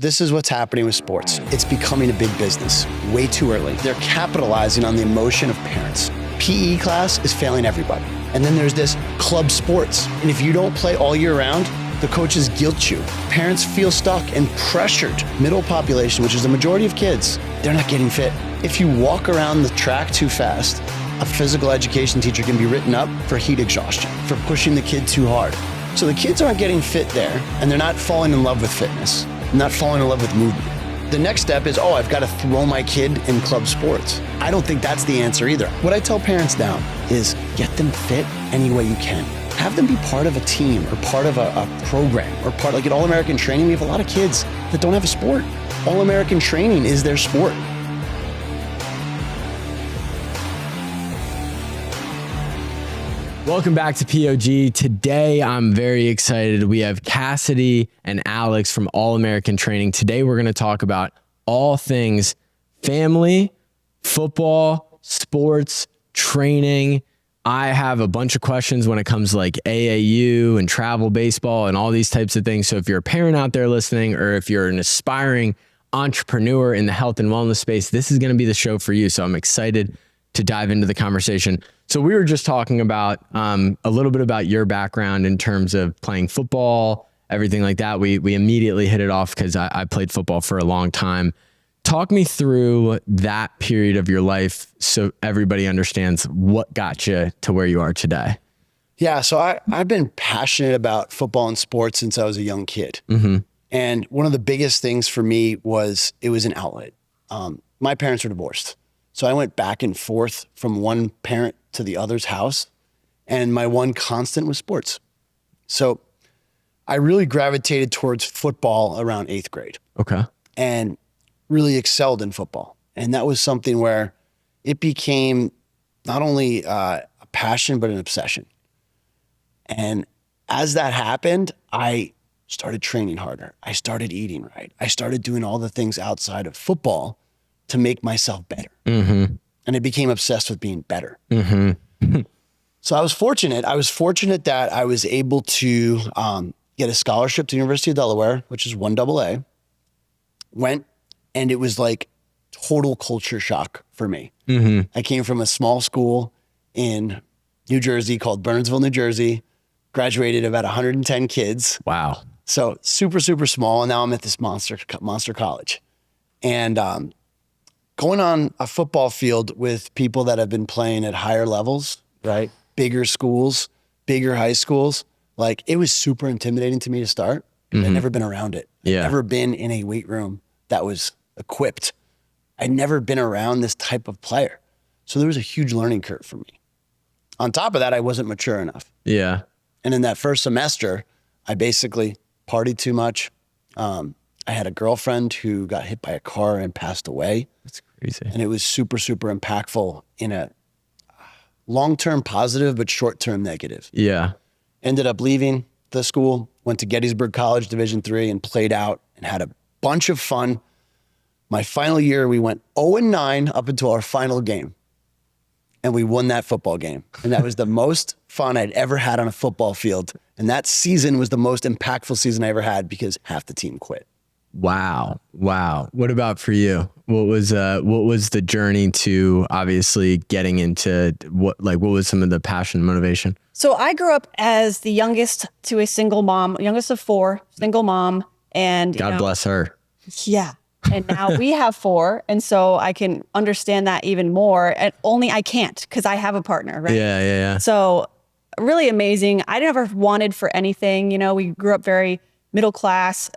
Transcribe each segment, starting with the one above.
This is what's happening with sports. It's becoming a big business way too early. They're capitalizing on the emotion of parents. PE class is failing everybody. And then there's this club sports. And if you don't play all year round, the coaches guilt you. Parents feel stuck and pressured. Middle population, which is the majority of kids, they're not getting fit. If you walk around the track too fast, a physical education teacher can be written up for heat exhaustion, for pushing the kid too hard. So the kids aren't getting fit there, and they're not falling in love with fitness, not falling in love with movement. The next step is, I've got to throw my kid in club sports. I don't think that's the answer either. What I tell parents now is get them fit any way you can. Have them be part of a team or part of a program or part, like at All-American Training, we have a lot of kids that don't have a sport. All-American Training is their sport. Welcome back to POG. Today, I'm very excited. We have Cassidy and Alex from All American Training. Today, we're going to talk about all things family, football, sports, training. I have a bunch of questions when it comes to like AAU and travel baseball and all these types of things. So if you're a parent out there listening, or if you're an aspiring entrepreneur in the health and wellness space, this is going to be the show for you. So I'm excited to dive into the conversation. So we were just talking about a little bit about your background in terms of playing football, everything like that. We immediately hit it off because I played football for a long time. Talk me through that period of your life so everybody understands what got you to where you are today. Yeah, so I've been passionate about football and sports since I was a young kid. Mm-hmm. And one of the biggest things for me was it was an outlet. My parents were divorced. So I went back and forth from one parent to the other's house, and my one constant was sports. So I really gravitated towards football around 8th grade. Okay. And really excelled in football. And that was something where it became not only a passion, but an obsession. And as that happened, I started training harder. I started eating right. I started doing all the things outside of football to make myself better. Mm-hmm. And I became obsessed with being better. Mm-hmm. So I was fortunate. That I was able to get a scholarship to the University of Delaware, which is 1AA. Went, and it was like total culture shock for me. Mm-hmm. I came from a small school in New Jersey called Burnsville, New Jersey, graduated about 110 kids. Wow. So super, super small. And now I'm at this monster college. And going on a football field with people that have been playing at higher levels, right? Bigger schools, bigger high schools. Like, it was super intimidating to me to start. Mm-hmm. I'd never been around it. Yeah. I'd never been in a weight room that was equipped. I'd never been around this type of player. So there was a huge learning curve for me. On top of that, I wasn't mature enough. Yeah. And in that first semester, I basically partied too much. I had a girlfriend who got hit by a car and passed away. That's crazy. And it was super, super impactful in a long-term positive, but short-term negative. Yeah. Ended up leaving the school, went to Gettysburg College, Division III, and played out and had a bunch of fun. My final year, we went 0-9 up until our final game. And we won that football game. And that was the most fun I'd ever had on a football field. And that season was the most impactful season I ever had because half the team quit. Wow. What about for you? What was the journey to obviously getting into what was some of the passion and motivation? So I grew up as the youngest to a single mom, youngest of 4, single mom. And God bless her. Yeah. And now we have 4. And so I can understand that even more. And only I can't because I have a partner, right? Yeah. So really amazing. I never wanted for anything. We grew up very middle class.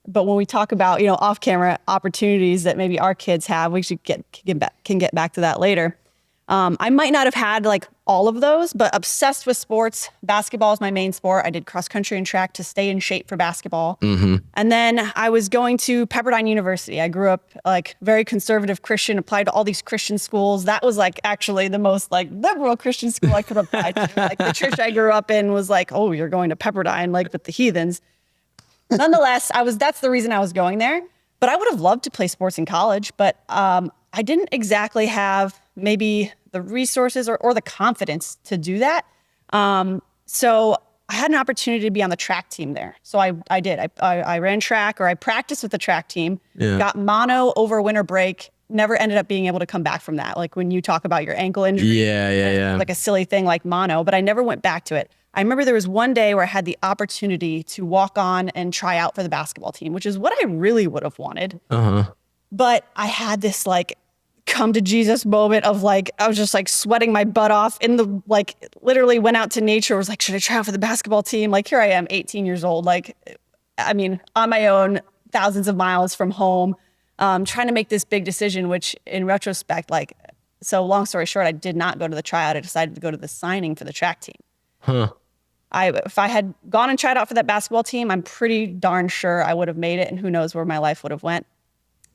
But when we talk about, off camera opportunities that maybe our kids have, we should can get back to that later. I might not have had like all of those, but obsessed with sports. Basketball is my main sport. I did cross country and track to stay in shape for basketball. Mm-hmm. And then I was going to Pepperdine University. I grew up like very conservative Christian, applied to all these Christian schools. That was like actually the most like liberal Christian school I could apply to. Like the church I grew up in was like, oh, you're going to Pepperdine, like with the heathens. Nonetheless, that's the reason I was going there. But I would have loved to play sports in college, but I didn't exactly have maybe the resources or the confidence to do that. So I had an opportunity to be on the track team there. So I did. I ran track, or I practiced with the track team, got mono over winter break, never ended up being able to come back from that. Like when you talk about your ankle injury. Yeah. Like a silly thing like mono, but I never went back to it. I remember there was one day where I had the opportunity to walk on and try out for the basketball team, which is what I really would have wanted. But I had this like come to Jesus moment of like, I was just like sweating my butt off in the, like literally went out to nature, was like, should I try out for the basketball team? Like here I am, 18 years old. Like, I mean, on my own, thousands of miles from home, trying to make this big decision, which in retrospect, like, so long story short, I did not go to the tryout. I decided to go to the signing for the track team. If I had gone and tried out for that basketball team, I'm pretty darn sure I would have made it, and who knows where my life would have went.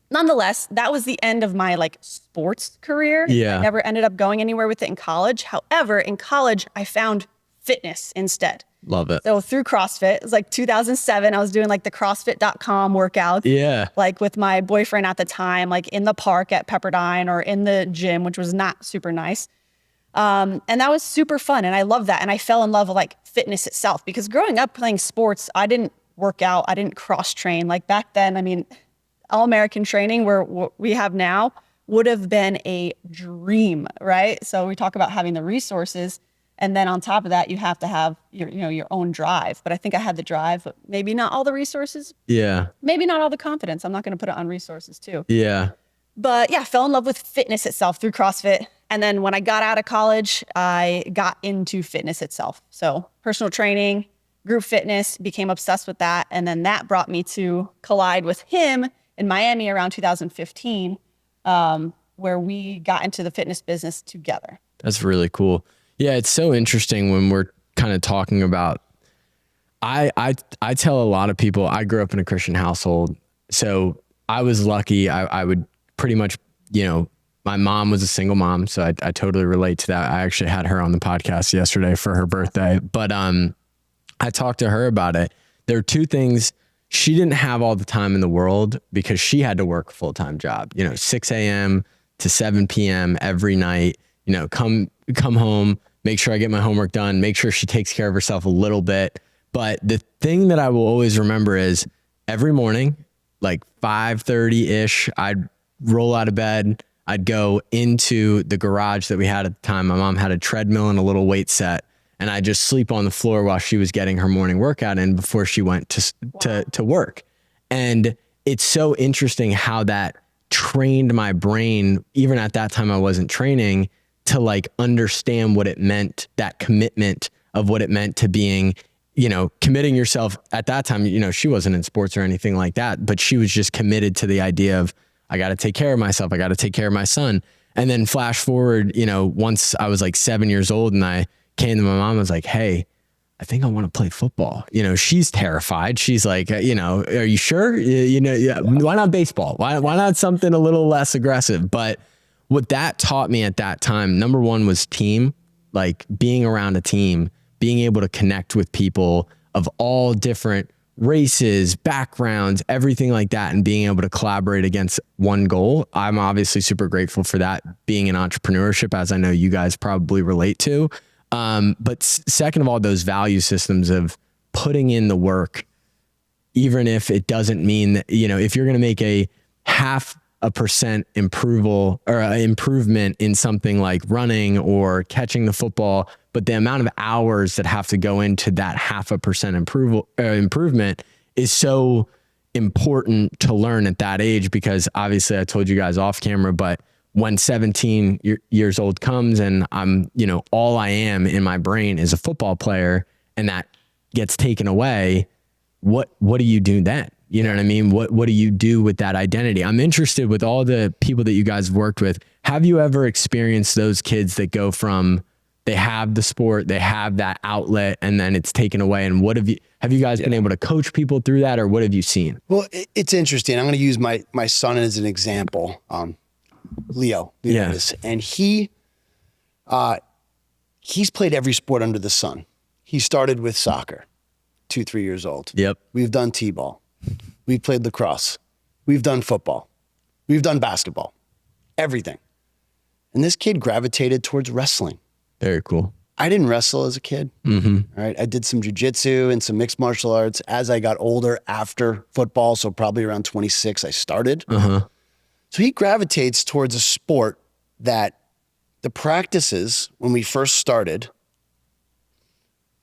Nonetheless, that was the end of my like sports career. I never ended up going anywhere with it in college. However, in college, I found fitness instead. Love it. So through CrossFit, it was like 2007, I was doing like the CrossFit.com workouts. Like with my boyfriend at the time, like in the park at Pepperdine or in the gym, which was not super nice. And that was super fun. And I love that. And I fell in love with like fitness itself, because growing up playing sports, I didn't work out. I didn't cross train. Like back then, I mean, All-American training where we have now would have been a dream, right? So we talk about having the resources, and then on top of that, you have to have your own drive. But I think I had the drive, but maybe not all the resources. Maybe not all the confidence. I'm not going to put it on resources too. But yeah, fell in love with fitness itself through CrossFit. And then when I got out of college, I got into fitness itself. So personal training, group fitness, became obsessed with that. And then that brought me to collide with him in Miami around 2015, where we got into the fitness business together. That's really cool. Yeah, it's so interesting when we're kind of talking about, I tell a lot of people, I grew up in a Christian household. So I was lucky. I would pretty much, my mom was a single mom. So I totally relate to that. I actually had her on the podcast yesterday for her birthday, but I talked to her about it. There are two things. She didn't have all the time in the world because she had to work a full-time job, 6 a.m. to 7 p.m. every night, come home, make sure I get my homework done, make sure she takes care of herself a little bit. But the thing that I will always remember is every morning, like 5:30-ish, I'd roll out of bed. I'd go into the garage that we had at the time. My mom had a treadmill and a little weight set, and I just sleep on the floor while she was getting her morning workout in before she went to work. And it's so interesting how that trained my brain. Even at that time, I wasn't training, to like understand what it meant, that commitment of what it meant to being, committing yourself at that time. She wasn't in sports or anything like that, but she was just committed to the idea of, I got to take care of myself. I got to take care of my son. And then flash forward, once I was like 7 years old and I came to my mom, I was like, hey, I think I want to play football. She's terrified. She's like, are you sure? Why not baseball? Why not something a little less aggressive? But what that taught me at that time, number one, was team, like being around a team, being able to connect with people of all different races, backgrounds, everything like that, and being able to collaborate against one goal. I'm obviously super grateful for that, being in entrepreneurship, as I know you guys probably relate to. But second of all, those value systems of putting in the work, even if it doesn't mean that, if you're going to make a 0.5% improvement in something like running or catching the football, but the amount of hours that have to go into that 0.5% improvement is so important to learn at that age, because obviously I told you guys off camera, but when 17 years old comes and I'm, all I am in my brain is a football player, and that gets taken away, what do you do then? You know what I mean? What do you do with that identity? I'm interested, with all the people that you guys have worked with, have you ever experienced those kids that go from, they have the sport, they have that outlet, and then it's taken away? And what have you guys been able to coach people through that, or what have you seen? Well, it's interesting. I'm going to use my son as an example. Leo. And he's played every sport under the sun. He started with soccer, 2-3 years old. Yep. We've done t-ball. We've played lacrosse. We've done football. We've done basketball, everything. And this kid gravitated towards wrestling. Very cool. I didn't wrestle as a kid. All right. I did some jujitsu and some mixed martial arts as I got older after football. So probably around 26, I started. So he gravitates towards a sport that the practices when we first started,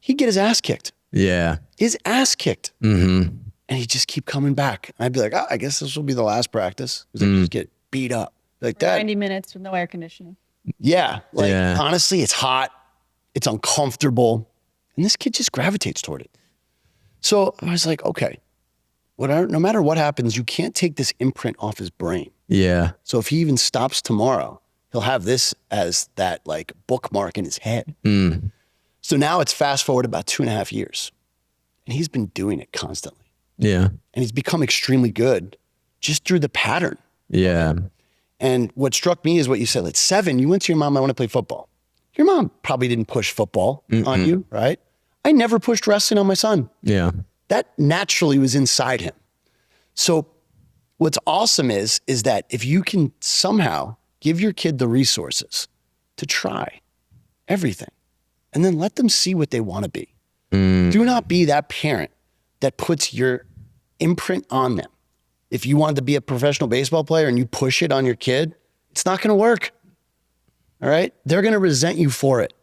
he'd get his ass kicked. Yeah. His ass kicked. And he'd just keep coming back. And I'd be like, oh, I guess this will be the last practice. Because I just get beat up like that. 90 minutes with no air conditioning. Yeah. Like, honestly, it's hot. It's uncomfortable. And this kid just gravitates toward it. So I was like, okay, no matter what happens, you can't take this imprint off his brain. Yeah. So if he even stops tomorrow, he'll have this as that like bookmark in his head. So now it's fast forward about 2.5 years. And he's been doing it constantly. Yeah. And he's become extremely good just through the pattern. Yeah. And what struck me is what you said, at 7, you went to your mom, I want to play football. Your mom probably didn't push football on you, right? I never pushed wrestling on my son. Yeah. That naturally was inside him. So what's awesome is that if you can somehow give your kid the resources to try everything and then let them see what they want to be. Do not be that parent that puts your imprint on them. If you wanted to be a professional baseball player and you push it on your kid, it's not going to work. All right? They're going to resent you for it.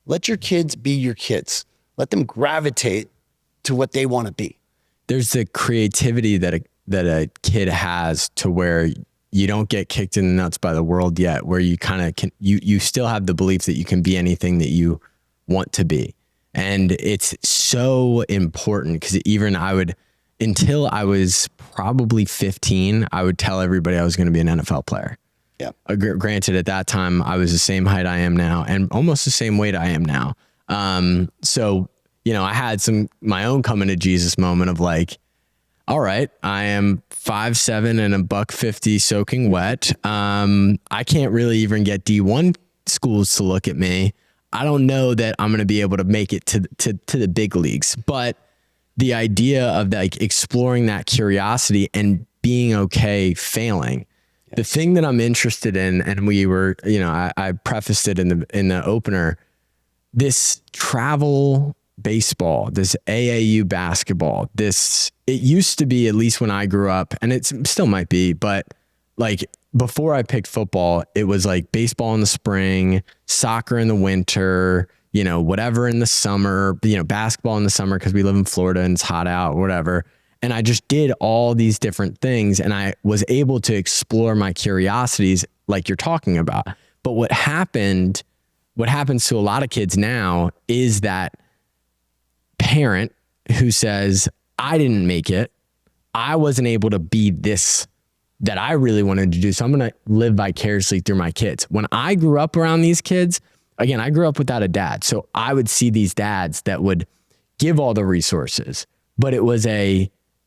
Let your kids be your kids. Let them gravitate to what they want to be. There's the creativity that a kid has to where you don't get kicked in the nuts by the world yet, where you kind of can, you still have the belief that you can be anything that you want to be. And it's so important because even until I was probably 15, I would tell everybody I was going to be an NFL player. Yeah. Granted, at that time, I was the same height I am now and almost the same weight I am now. So, I had my own coming to Jesus moment of like, all right, I am 5'7" and $150 soaking wet. I can't really even get D1 schools to look at me. I don't know that I'm going to be able to make it to the big leagues, but the idea of like exploring that curiosity and being okay failing. Yes. The thing that I'm interested in, and we were, I prefaced it in the opener, this travel baseball, this AAU basketball, it used to be, at least when I grew up, and it still might be, but like before I picked football, it was like baseball in the spring, soccer in the winter, whatever in the summer, basketball in the summer because we live in Florida and it's hot out, whatever. And I just did all these different things and I was able to explore my curiosities like you're talking about. But what happens to a lot of kids now is that parent who says, I didn't make it. I wasn't able to be this that I really wanted to do. So I'm going to live vicariously through my kids. When I grew up around these kids, again, I grew up without a dad. So I would see these dads that would give all the resources, but it was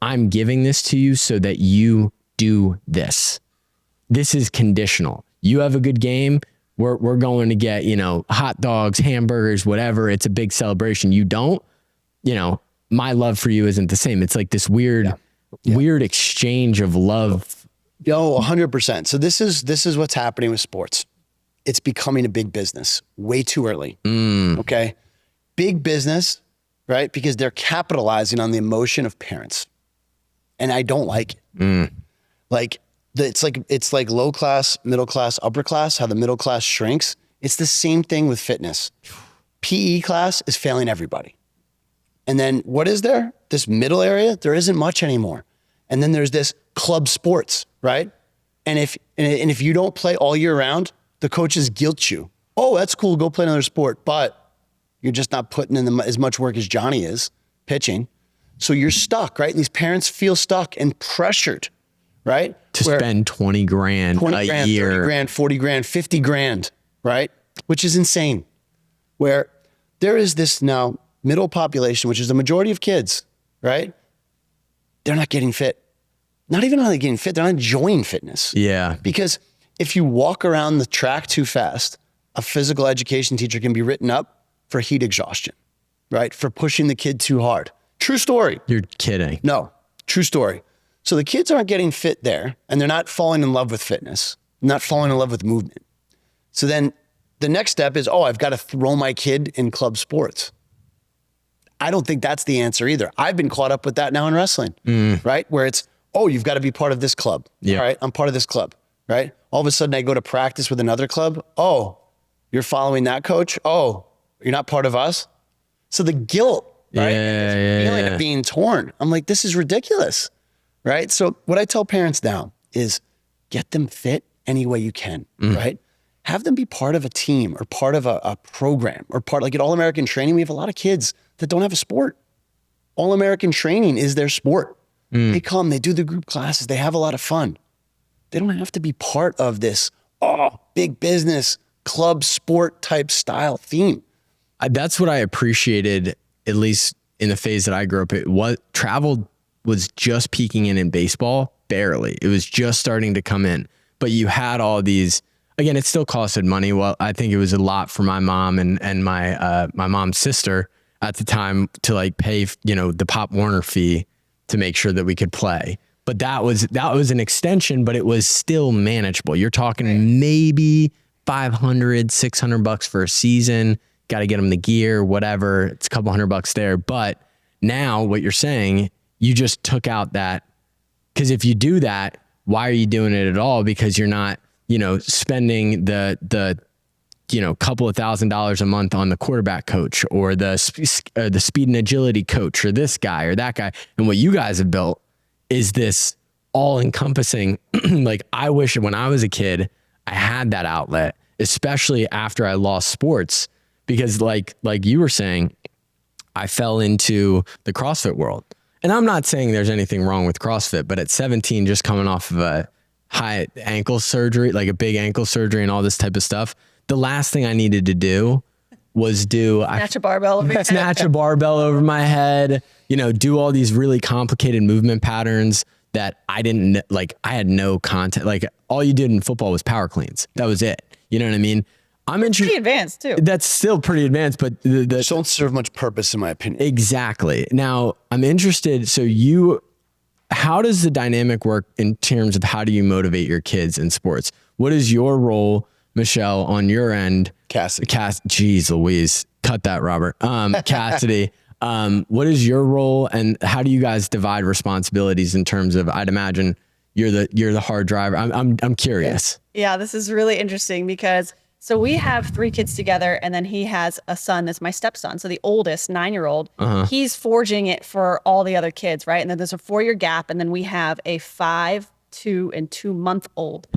I'm giving this to you so that you do this. This is conditional. You have a good game. We're going to get, hot dogs, hamburgers, whatever. It's a big celebration. You don't, my love for you isn't the same. It's like this weird exchange of love. 100%. So this is what's happening with sports. It's becoming a big business way too early. Okay. Big business, right? Because they're capitalizing on the emotion of parents. And I don't like it. It's like low class, middle class, upper class, how the middle class shrinks. It's the same thing with fitness. PE class is failing everybody. And then what is there? This middle area, there isn't much anymore. And then there's this club sports, right? And if you don't play all year round, the coaches guilt you. Oh, that's cool. Go play another sport. But you're just not putting in as much work as Johnny is pitching. So you're stuck, right? And these parents feel stuck and pressured, right? To spend 20 grand a year. 30 grand, 40 grand, 50 grand, right? Which is insane. Where there is this now middle population, which is the majority of kids, right? They're not getting fit. Not even only getting fit, they're not enjoying fitness. Yeah. Because if you walk around the track too fast, a physical education teacher can be written up for heat exhaustion, right? For pushing the kid too hard. True story. You're kidding. No, true story. So the kids aren't getting fit there and they're not falling in love with fitness, not falling in love with movement. So then the next step is, I've got to throw my kid in club sports. I don't think that's the answer either. I've been caught up with that now in wrestling, right? Where it's, you've got to be part of this club. Yeah. All right, I'm part of this club, right? All of a sudden I go to practice with another club. You're following that coach? You're not part of us? So the guilt, right? Yeah, Feeling of being torn. I'm like, this is ridiculous, right? So what I tell parents now is get them fit any way you can, right? Have them be part of a team or part of a program or like at All-American Training, we have a lot of kids that don't have a sport. All-American Training is their sport. They come, they do the group classes, they have a lot of fun. They don't have to be part of this, big business, club sport type style theme. That's what I appreciated, at least in the phase that I grew up. Travel was just peaking in baseball, barely. It was just starting to come in. But you had all these, again, it still costed money. Well, I think it was a lot for my mom and my mom's sister at the time to like pay, the Pop Warner fee to make sure that we could play. But that was an extension, but it was still manageable. You're talking maybe $500, $600 for a season. Got to get them the gear, whatever. It's a couple $100 there. But now what you're saying, you just took out that, because if you do that, why are you doing it at all? Because you're not, spending the couple of $1,000s a month on the quarterback coach or the speed and agility coach or this guy or that guy. And what you guys have built is this all encompassing. Like, I wish when I was a kid, I had that outlet, especially after I lost sports, because like you were saying, I fell into the CrossFit world. And I'm not saying there's anything wrong with CrossFit, but at 17, just coming off of a high ankle surgery, like a big ankle surgery and all this type of stuff, the last thing I needed to do was snatch a barbell over your head. Snatch a barbell over my head, do all these really complicated movement patterns that I didn't, like, I had no content. Like, all you did in football was power cleans. That was it. You know what I mean? I'm interested. Pretty advanced too. That's still pretty advanced, but the don't serve much purpose in my opinion. Exactly. Now I'm interested. So how does the dynamic work in terms of how do you motivate your kids in sports? What is your role, Michelle, on your end? Cassidy. Jeez Louise. Cut that, Robert. Cassidy. What is your role and how do you guys divide responsibilities in terms of, I'd imagine you're the hard driver. I'm curious. Yeah, this is really interesting because so we have 3 kids together and then he has a son that's my stepson. So the oldest 9-year-old, he's forging it for all the other kids, right? And then there's a 4-year gap. And then we have a 5, 2, and 2-month-old.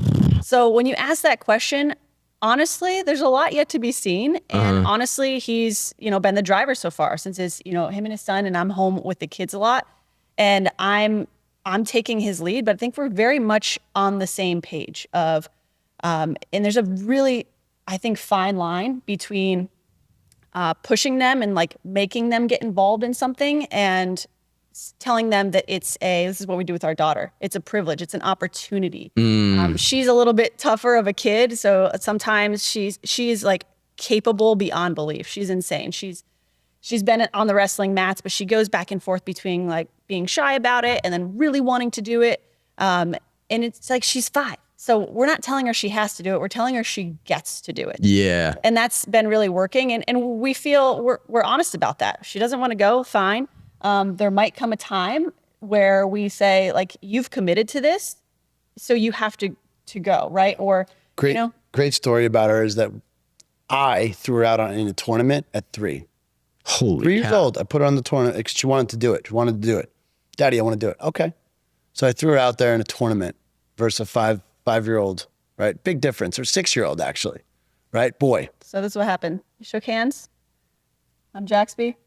So when you ask that question, honestly, there's a lot yet to be seen. And honestly, he's, been the driver so far since his, him and his son, and I'm home with the kids a lot. And I'm taking his lead, but I think we're very much on the same page of, and there's a really, I think, fine line between pushing them and like making them get involved in something and telling them that this is what we do with our daughter. It's a privilege. It's an opportunity. She's a little bit tougher of a kid. So sometimes she's like capable beyond belief. She's insane. She's been on the wrestling mats, but she goes back and forth between like being shy about it and then really wanting to do it. And it's like, she's 5. So we're not telling her she has to do it. We're telling her she gets to do it. Yeah. And that's been really working. And we feel we're honest about that. If she doesn't want to go, fine. There might come a time where we say, like, you've committed to this, so you have to go, right? Or, Great story about her is that I threw her out in a tournament at 3. Holy 3 years cow. old. I put her on the tournament because she wanted to do it. She wanted to do it. Daddy, I want to do it. Okay. So I threw her out there in a tournament versus a 5-year-old, right? Big difference. Or 6-year-old, actually, right? Boy. So this is what happened. You shook hands. I'm Jaxby.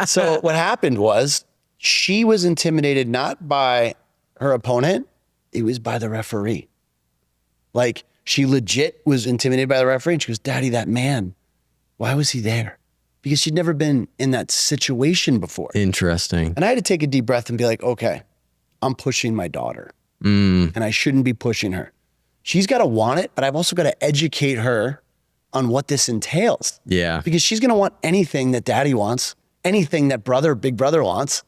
So what happened was she was intimidated not by her opponent, it was by the referee. Like, she legit was intimidated by the referee. And she goes, Daddy, that man, why was he there? Because she'd never been in that situation before. Interesting. And I had to take a deep breath and be like, okay, I'm pushing my daughter. And I shouldn't be pushing her. She's got to want it, but I've also got to educate her on what this entails. Yeah. Because she's going to want anything that daddy wants, anything that big brother wants.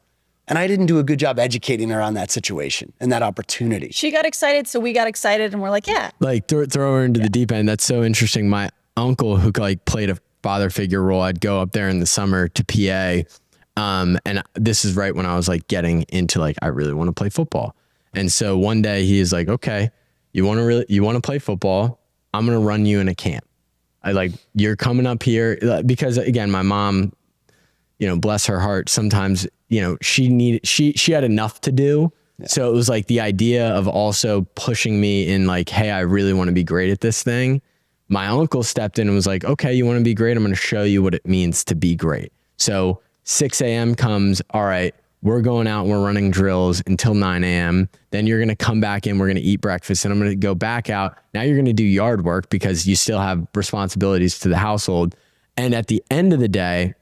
And I didn't do a good job educating her on that situation and that opportunity. She got excited, so we got excited, and we're like, yeah. Like throw her into the deep end. That's so interesting. My uncle, who like played a father figure role, I'd go up there in the summer to PA. And this is right when I was like getting into like, I really want to play football. And so one day he is like, okay, you want to play football? I'm going to run you in a camp. You're coming up here, because again, my mom, bless her heart, sometimes, she had enough to do. Yeah. So it was like the idea of also pushing me in like, hey, I really want to be great at this thing. My uncle stepped in and was like, okay, you want to be great? I'm going to show you what it means to be great. So 6 a.m. comes, all right, we're going out and we're running drills until 9 a.m. Then you're going to come back in, we're going to eat breakfast, and I'm going to go back out. Now you're going to do yard work because you still have responsibilities to the household. And at the end of the day,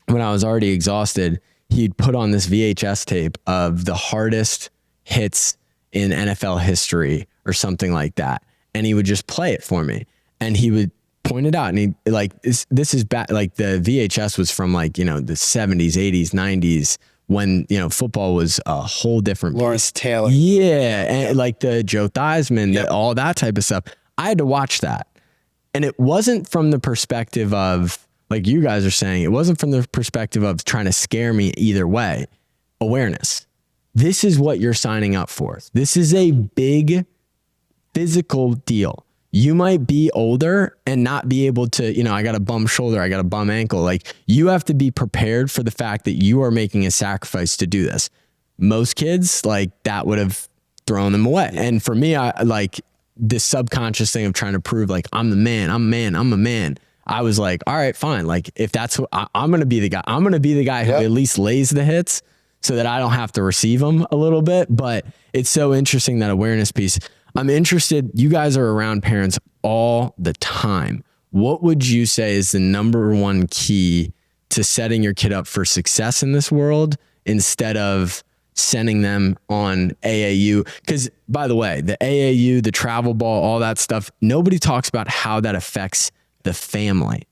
when I was already exhausted, he'd put on this VHS tape of the hardest hits in NFL history or something like that. And he would just play it for me. And he would point it out. And he like, this is back, like the VHS was from like, the 70s, 80s, 90s, when, football was a whole different Lawrence Taylor. Yeah. And like the Joe Theismann, all that type of stuff. I had to watch that. And it wasn't from the perspective of, like you guys are saying, it wasn't from the perspective of trying to scare me either way. Awareness. This is what you're signing up for. This is a big physical deal. You might be older and not be able to, I got a bum shoulder, I got a bum ankle. Like, you have to be prepared for the fact that you are making a sacrifice to do this. Most kids, like, that would have thrown them away. And for me, I like this subconscious thing of trying to prove like, I'm a man. I was like, all right, fine. Like, if that's what I'm going to be the guy, who at least lays the hits so that I don't have to receive them a little bit. But it's so interesting, that awareness piece. I'm interested. You guys are around parents all the time. What would you say is the number one key to setting your kid up for success in this world instead of sending them on AAU? Because, by the way, the AAU, the travel ball, all that stuff, nobody talks about how that affects the family,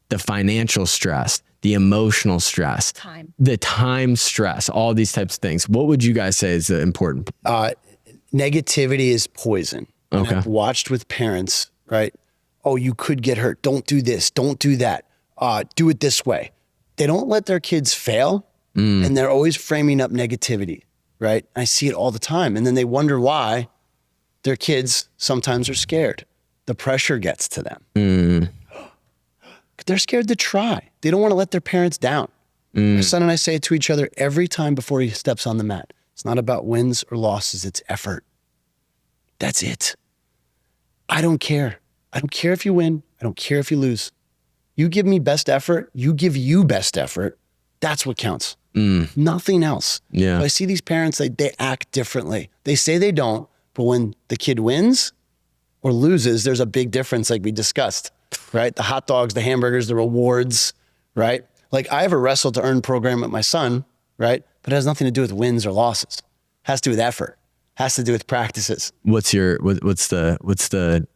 the financial stress, the emotional stress, the time stress, all these types of things. What would you guys say is the important? Negativity is poison. Okay. And I've watched with parents, right? Oh, you could get hurt. Don't do this. Don't do that. Do it this way. They don't let their kids fail. And they're always framing up negativity, right? I see it all the time. And then they wonder why their kids sometimes are scared. The pressure gets to them. They're scared to try. They don't want to let their parents down. My son and I say it to each other every time before he steps on the mat. It's not about wins or losses. It's effort. That's it. I don't care. I don't care if you win. I don't care if you lose. You give me best effort. You give you best effort. That's what counts. Nothing else. Yeah. So I see these parents, they act differently. They say they don't, but when the kid wins or loses, there's a big difference, like we discussed, right? The hot dogs, the hamburgers, the rewards, right? Like, I have a wrestle to earn program with my son, right? But it has nothing to do with wins or losses. It has to do with effort. It has to do with practices. What's the?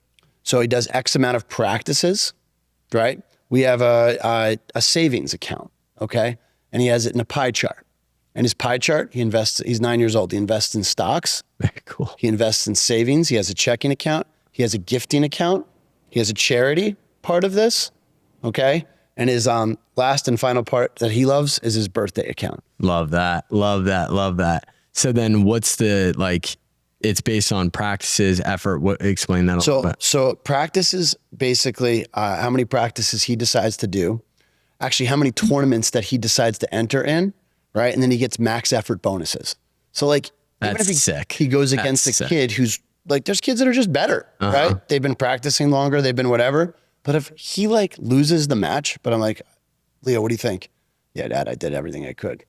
So he does X amount of practices, right? We have a savings account, okay? And he has it in a pie chart. And his pie chart, he's 9 years old. He invests in stocks. Very cool. He invests in savings. He has a checking account. He has a gifting account. He has a charity part of this, okay? And his last and final part that he loves is his birthday account. Love that. So then what's the, like, it's based on practices, effort. Explain that a little bit. So practices, basically, how many practices he decides to do, actually how many tournaments that he decides to enter in, right? And then he gets max effort bonuses. So like, that's sick. He goes against a kid who's like, there's kids that are just better, right? They've been practicing longer, they've been whatever. But if he like loses the match, but I'm like, Leo, what do you think? Yeah, Dad, I did everything I could.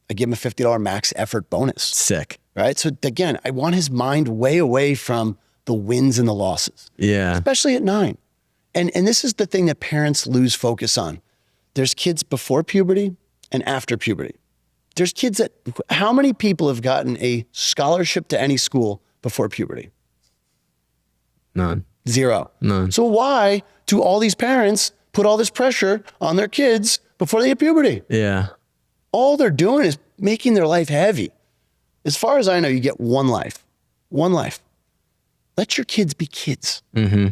I give him a $50 max effort bonus. Sick. Right? So again, I want his mind way away from the wins and the losses. Yeah. Especially at 9. And this is the thing that parents lose focus on. There's kids before puberty and after puberty. There's kids that, how many people have gotten a scholarship to any school before puberty? None. 0. None. So why do all these parents put all this pressure on their kids before they hit puberty? Yeah. All they're doing is making their life heavy. As far as I know, you get one life. Let your kids be kids. Mm-hmm.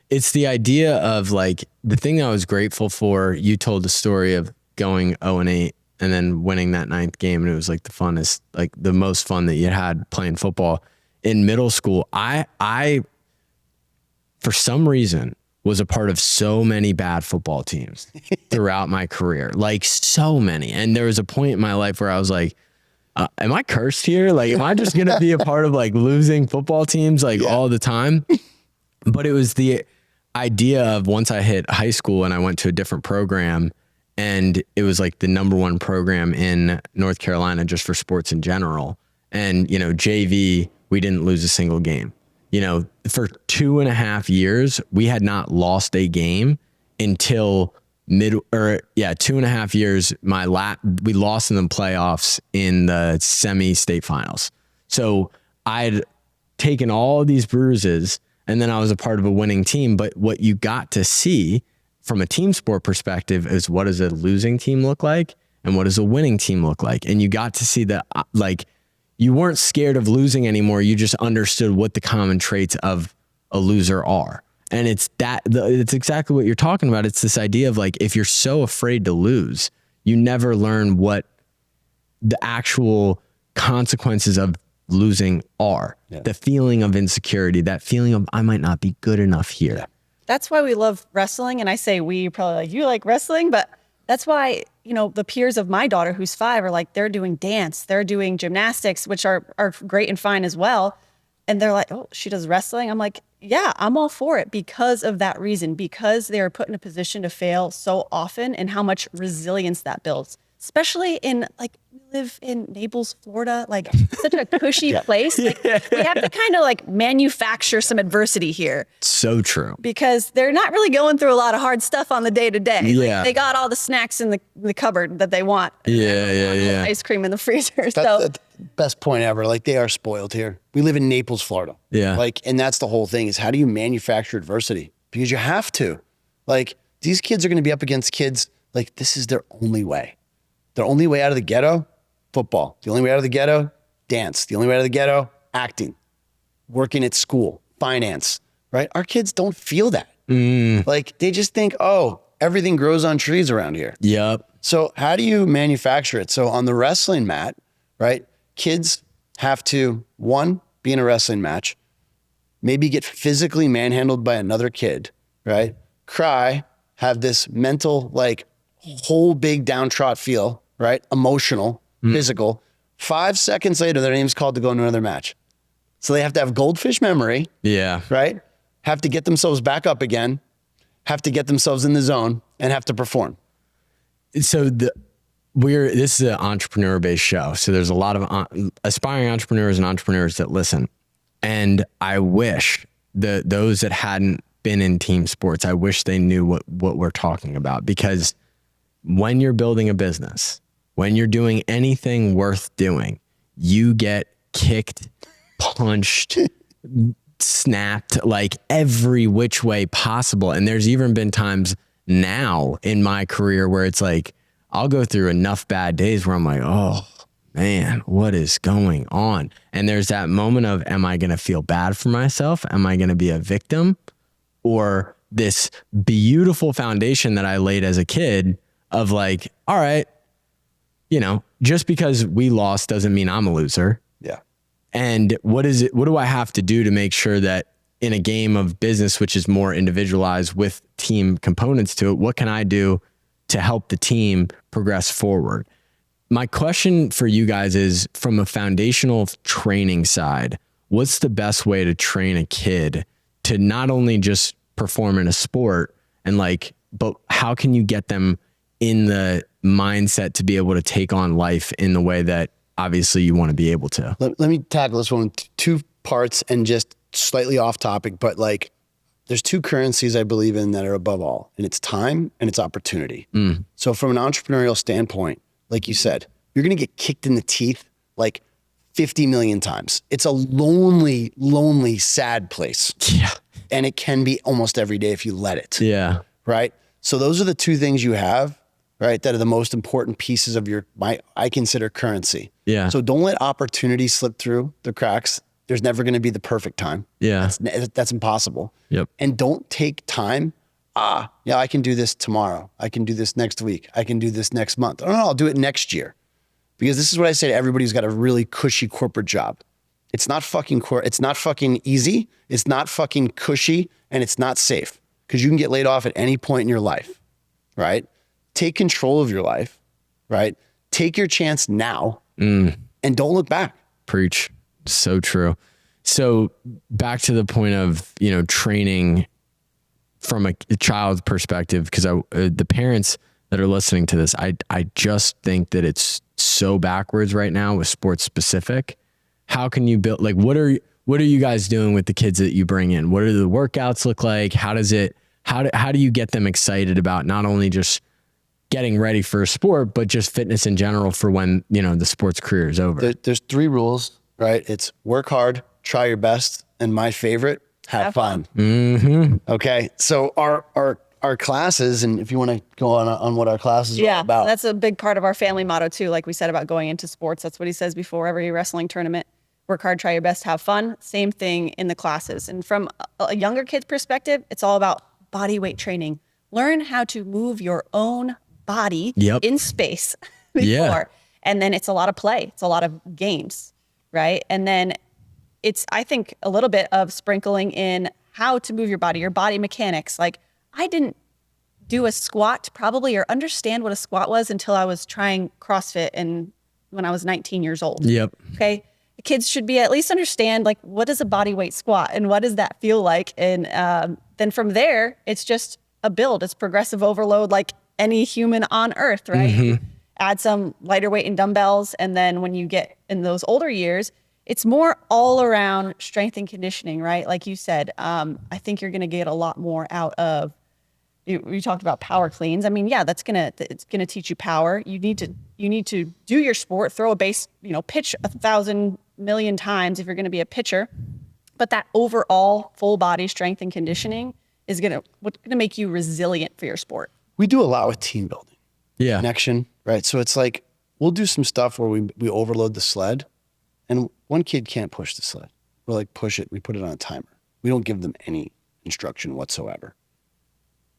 It's the idea of like, the thing that I was grateful for, you told the story of going 0-8 and then winning that 9th game. And it was like the funnest, like the most fun that you had playing football. In middle school, I for some reason was a part of so many bad football teams throughout my career, like so many. And there was a point in my life where I was like, am I cursed here? Like, am I just going to be a part of like losing football teams like all the time? But it was the idea of once I hit high school and I went to a different program, and it was like the #1 program in North Carolina just for sports in general. And, you know, JV, we didn't lose a single game. You know, for 2.5 years, we had not lost a game until 2.5 years. We lost in the playoffs in the semi-state finals. So I'd taken all of these bruises, and then I was a part of a winning team. But what you got to see from a team sport perspective is, what does a losing team look like and what does a winning team look like? And you got to see that, like, you weren't scared of losing anymore. You just understood what the common traits of a loser are. And it's exactly what you're talking about. It's this idea of like, if you're so afraid to lose, you never learn what the actual consequences of losing are. Yeah. The feeling of insecurity, that feeling of I might not be good enough here. Yeah. That's why we love wrestling. And I say we, probably like you like wrestling, but that's why, you know, the peers of my daughter who's 5 are like, they're doing dance, they're doing gymnastics, which are great and fine as well. And they're like, oh, she does wrestling. I'm like, yeah, I'm all for it because of that reason, because they're put in a position to fail so often and how much resilience that builds, especially in like, we live in Naples, Florida, like such a cushy place. Like, we have to kind of like manufacture some adversity here. So true. Because they're not really going through a lot of hard stuff on the day to day. Yeah. Like, they got all the snacks in the cupboard that they want. Yeah. Ice cream in the freezer. That's the best point ever. Like, they are spoiled here. We live in Naples, Florida. Yeah. Like, and that's the whole thing, is how do you manufacture adversity? Because you have to. Like, these kids are going to be up against kids. Like, this is their only way. Their only way out of the ghetto, football. The only way out of the ghetto, dance. The only way out of the ghetto, acting. Working at school, finance, right? Our kids don't feel that. Like, they just think, oh, everything grows on trees around here. Yep. So how do you manufacture it? So on the wrestling mat, right? Kids have to, 1, be in a wrestling match, maybe get physically manhandled by another kid, right? Cry, have this mental, like, whole big downtrot feel, right? Emotional, physical. 5 seconds later, their name's called to go into another match. So they have to have goldfish memory. Yeah. Right? Have to get themselves back up again, have to get themselves in the zone, and have to perform. So this is an entrepreneur-based show. So there's a lot of aspiring entrepreneurs and entrepreneurs that listen. And I wish those that hadn't been in team sports, I wish they knew what we're talking about. Because when you're building a business, when you're doing anything worth doing, you get kicked, punched, snapped, like every which way possible. And there's even been times now in my career where it's like, I'll go through enough bad days where I'm like, oh man, what is going on? And there's that moment of, am I going to feel bad for myself? Am I going to be a victim? Or this beautiful foundation that I laid as a kid of like, all right, you know, just because we lost doesn't mean I'm a loser. Yeah. And what do I have to do to make sure that in a game of business, which is more individualized with team components to it, what can I do to help the team progress forward? My question for you guys is, from a foundational training side, what's the best way to train a kid to not only just perform in a sport but how can you get them in the mindset to be able to take on life in the way that obviously you want to be able to? Let me tackle this one in 2 parts and just slightly off topic, but like, there's 2 currencies I believe in that are above all, and it's time and it's opportunity. So from an entrepreneurial standpoint, like you said, you're going to get kicked in the teeth like 50 million times. It's a lonely, lonely, sad place. Yeah. And it can be almost every day if you let it. Yeah. Right? So those are the 2 things you have. right? That are the most important pieces of I consider currency. Yeah. So don't let opportunity slip through the cracks. There's never going to be the perfect time. Yeah. That's impossible. Yep. And don't take time. Yeah, I can do this tomorrow. I can do this next week. I can do this next month. Oh, no, I'll do it next year. Because this is what I say to everybody who's got a really cushy corporate job. It's not fucking it's not fucking easy. It's not fucking cushy, and it's not safe, because you can get laid off at any point in your life, right? Take control of your life, right? Take your chance now and don't look back. Preach. So true. So back to the point of, training from a child's perspective, because the parents that are listening to this, I just think that it's so backwards right now with sports specific. How can you build, what are you guys doing with the kids that you bring in? What do the workouts look like? How do you get them excited about not only just getting ready for a sport, but just fitness in general for when, the sports career is over? There's 3 rules, right? It's work hard, try your best, and my favorite, have fun. Mm-hmm. Okay. So our classes, and if you want to go on what our classes are all about. That's a big part of our family motto too. Like we said about going into sports, that's what he says before every wrestling tournament. Work hard, try your best, have fun. Same thing in the classes. And from a younger kid's perspective, it's all about body weight training. Learn how to move your own body in space before. Yeah. And then it's a lot of play. It's a lot of games, right? And then it's, I think, a little bit of sprinkling in how to move your body mechanics. Like, I didn't do a squat probably or understand what a squat was until I was trying CrossFit when I was 19 years old. Yep. Okay. The kids should be at least understand, like, what is a body weight squat and what does that feel like? And then from there, it's just a build. It's progressive overload like any human on earth, right? Mm-hmm. Add some lighter weight and dumbbells. And then when you get in those older years, it's more all around strength and conditioning, right? Like you said, I think you're going to get a lot more out of, you talked about power cleans. I mean, yeah, it's going to teach you power. You need to do your sport, throw a base, pitch 1,000 million times if you're going to be a pitcher. But that overall full body strength and conditioning is going to make you resilient for your sport. We do a lot with team building. Yeah. Connection, right? So it's like, we'll do some stuff where we overload the sled, and one kid can't push the sled. We're like, push it. We put it on a timer. We don't give them any instruction whatsoever.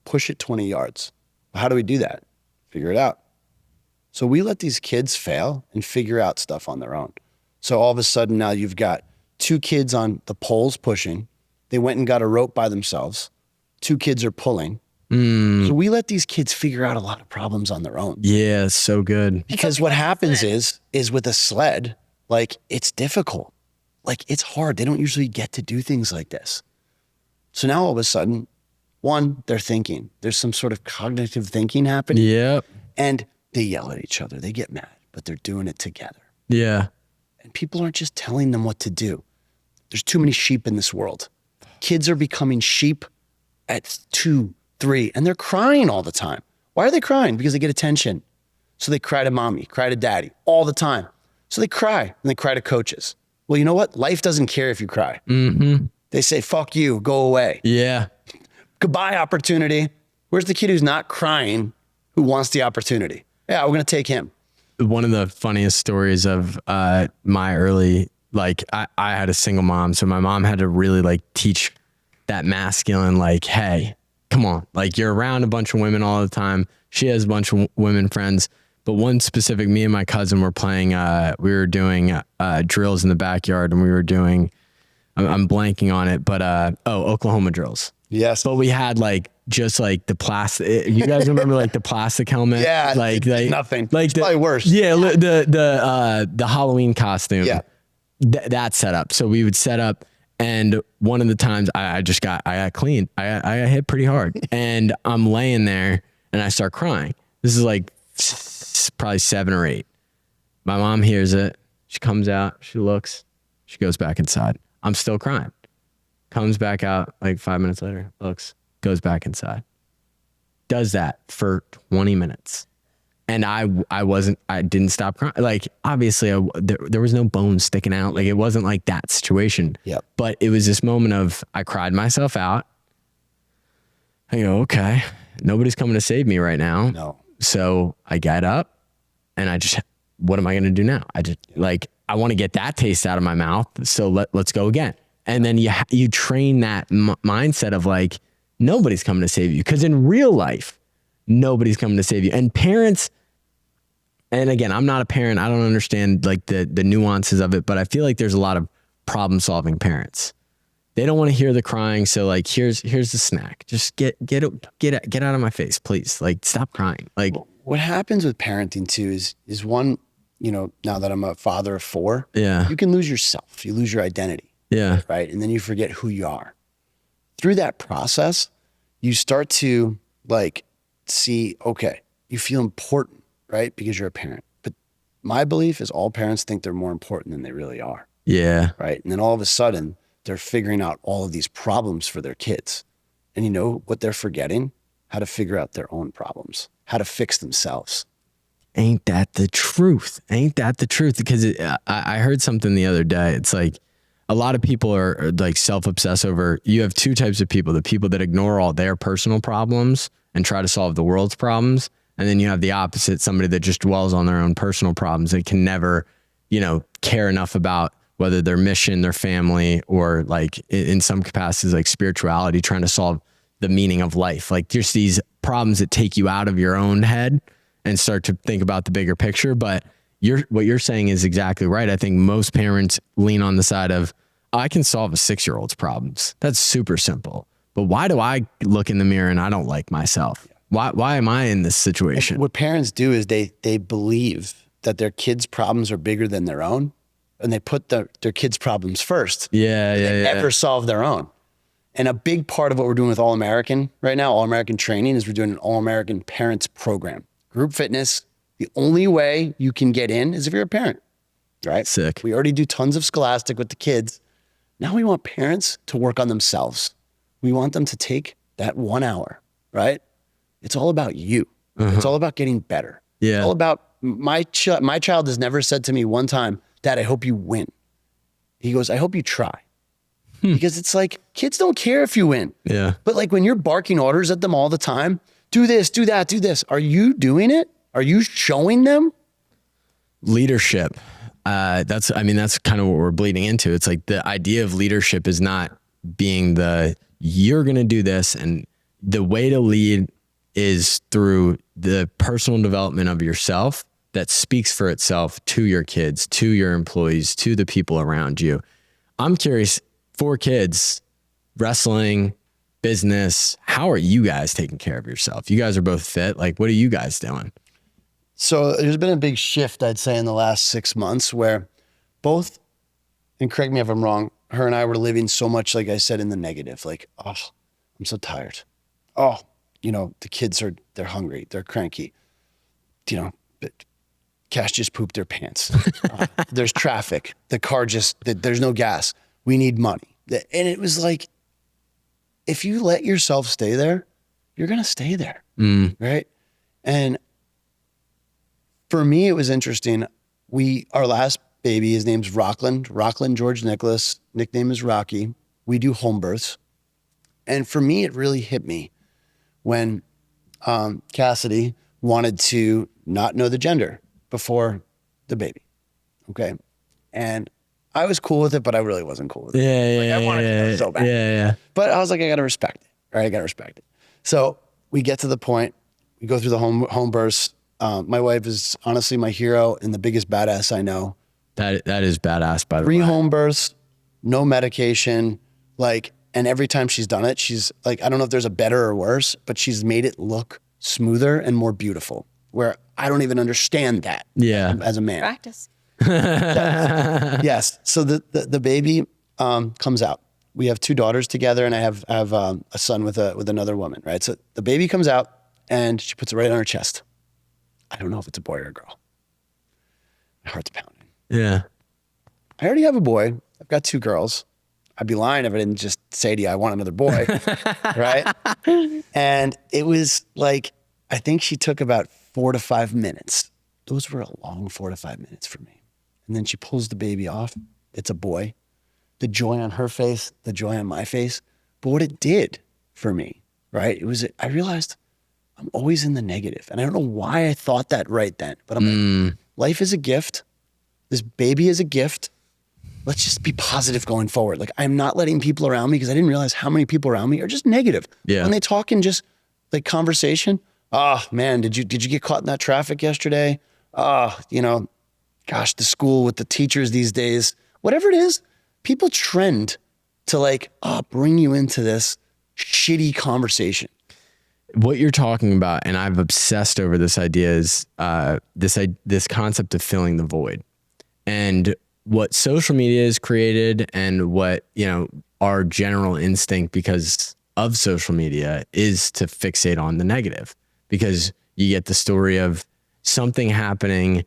Push it 20 yards. How do we do that? Figure it out. So we let these kids fail and figure out stuff on their own. So all of a sudden now you've got 2 kids on the poles pushing. They went and got a rope by themselves. 2 kids are pulling. So we let these kids figure out a lot of problems on their own. Yeah, so good. Because what happens is with a sled, like, it's difficult. Like, it's hard. They don't usually get to do things like this. So now all of a sudden, one, they're thinking. There's some sort of cognitive thinking happening. Yep. And they yell at each other. They get mad, but they're doing it together. Yeah. And people aren't just telling them what to do. There's too many sheep in this world. Kids are becoming sheep at 2, 3, and they're crying all the time. Why are they crying? Because they get attention. So they cry to mommy, cry to daddy all the time. So they cry, and they cry to coaches. Well, you know what? Life doesn't care if you cry. Mm-hmm. They say, fuck you, go away. Yeah. Goodbye, opportunity. Where's the kid who's not crying, who wants the opportunity? Yeah, we're going to take him. One of the funniest stories of my early, I had a single mom. So my mom had to really teach that masculine, hey, come on. You're around a bunch of women all the time. She has a bunch of women friends. But one specific, me and my cousin were playing, we were doing drills in the backyard, and we were doing, I'm blanking on it, but Oklahoma drills. Yes. But we had the plastic, you guys remember the plastic helmet? Yeah. Nothing. It's probably worse. Yeah. The Halloween costume. Yeah. That set up. So we would set up, and one of the times I got clean. I got hit pretty hard, and I'm laying there and I start crying. This is probably 7 or 8. My mom hears it. She comes out, she looks, she goes back inside. I'm still crying. Comes back out 5 minutes later, looks, goes back inside. Does that for 20 minutes. And I didn't stop crying. Obviously there was no bones sticking out. It wasn't that situation. Yep. But it was this moment of, I cried myself out. I go, okay, nobody's coming to save me right now. No. So I get up and what am I going to do now? I want to get that taste out of my mouth. So let's go again. And then you train that mindset of like, nobody's coming to save you. Because in real life, nobody's coming to save you. And parents, and again, I'm not a parent. I don't understand like the nuances of it, but I feel like there's a lot of problem solving parents. They don't want to hear the crying. So like, here's the snack. Just get out of my face, please. Like, stop crying. Like, what happens with parenting too is one, now that I'm a father of 4, you can lose yourself. You lose your identity. Yeah. Right. And then you forget who you are. Through that process, you start to like see, okay, you feel important, right? Because you're a parent. But my belief is all parents think they're more important than they really are. Yeah. Right. And then all of a sudden they're figuring out all of these problems for their kids. And you know what they're forgetting? How to figure out their own problems, how to fix themselves. Ain't that the truth? Because I heard something the other day. It's like a lot of people are like self-obsessed over, you have 2 types of people, the people that ignore all their personal problems and try to solve the world's problems. And then you have the opposite, somebody that just dwells on their own personal problems and can never, care enough about whether their mission, their family, or like in some capacities, like spirituality, trying to solve the meaning of life. Like just these problems that take you out of your own head and start to think about the bigger picture. But what you're saying is exactly right. I think most parents lean on the side of, I can solve a 6-year-old's problems. That's super simple. But why do I look in the mirror and I don't like myself? Why am I in this situation? What parents do is they believe that their kids' problems are bigger than their own, and they put their kids' problems first. They never solve their own. And a big part of what we're doing with All American right now, All American Training, is we're doing an All American Parents Program. Group fitness, the only way you can get in is if you're a parent, right? Sick. We already do tons of scholastic with the kids. Now we want parents to work on themselves. We want them to take that 1 hour, right? It's all about you. It's all about getting better. Yeah. It's all about my child has never said to me one time, Dad, I hope you win. He goes, I hope you try. Because it's like, kids don't care if you win. Yeah. But like when you're barking orders at them all the time, do this, do that, do this. Are you doing it? Are you showing them? Leadership. That's kind of what we're bleeding into. It's like the idea of leadership is not being you're going to do this. And the way to lead is through the personal development of yourself that speaks for itself to your kids, to your employees, to the people around you. I'm curious, 4 kids, wrestling, business, how are you guys taking care of yourself? You guys are both fit. Like, what are you guys doing? So there's been a big shift, I'd say, in the last 6 months where both, and correct me if I'm wrong, her and I were living so much, like I said, in the negative. Like, oh, I'm so tired. Oh, the kids they're hungry. They're cranky. Cash just pooped their pants. There's traffic. The car there's no gas. We need money. And it was like, if you let yourself stay there, you're going to stay there. Right. And for me, it was interesting. Our last baby, his name's Rockland George Nicholas, nickname is Rocky. We do home births. And for me, it really hit me when Cassidy wanted to not know the gender before the baby. Okay. And I was cool with it, but I really wasn't cool with it. I wanted to know so bad. Yeah. But I was like, I got to respect it. Right. I got to respect it. So we get to the point, we go through the home births. My wife is honestly my hero and the biggest badass I know. That is badass, by the way. 3 home births, no medication, and every time she's done it, she's like, I don't know if there's a better or worse, but she's made it look smoother and more beautiful, where I don't even understand that as a man. Practice. Yes. So the baby comes out. We have 2 daughters together, and I have a son with another woman, right? So the baby comes out, and she puts it right on her chest. I don't know if it's a boy or a girl. My heart's pounding. Yeah. I already have a boy. I've got 2 girls. I'd be lying if I didn't just say to you, I want another boy, right? And it was like, I think she took about 4 to 5 minutes. Those were a long 4 to 5 minutes for me. And then she pulls the baby off. It's a boy. The joy on her face, the joy on my face. But what it did for me, right? I realized I'm always in the negative. And I don't know why I thought that right then, but I'm like, life is a gift. This baby is a gift. Let's just be positive going forward. Like, I'm not letting people around me, because I didn't realize how many people around me are just negative. Yeah. When they talk in just like conversation, oh man, did you get caught in that traffic yesterday? Oh, gosh, the school with the teachers these days, whatever it is, people trend to like, bring you into this shitty conversation. What you're talking about, and I've obsessed over this idea, is this concept of filling the void. And what social media has created, and what, our general instinct because of social media, is to fixate on the negative, because you get the story of something happening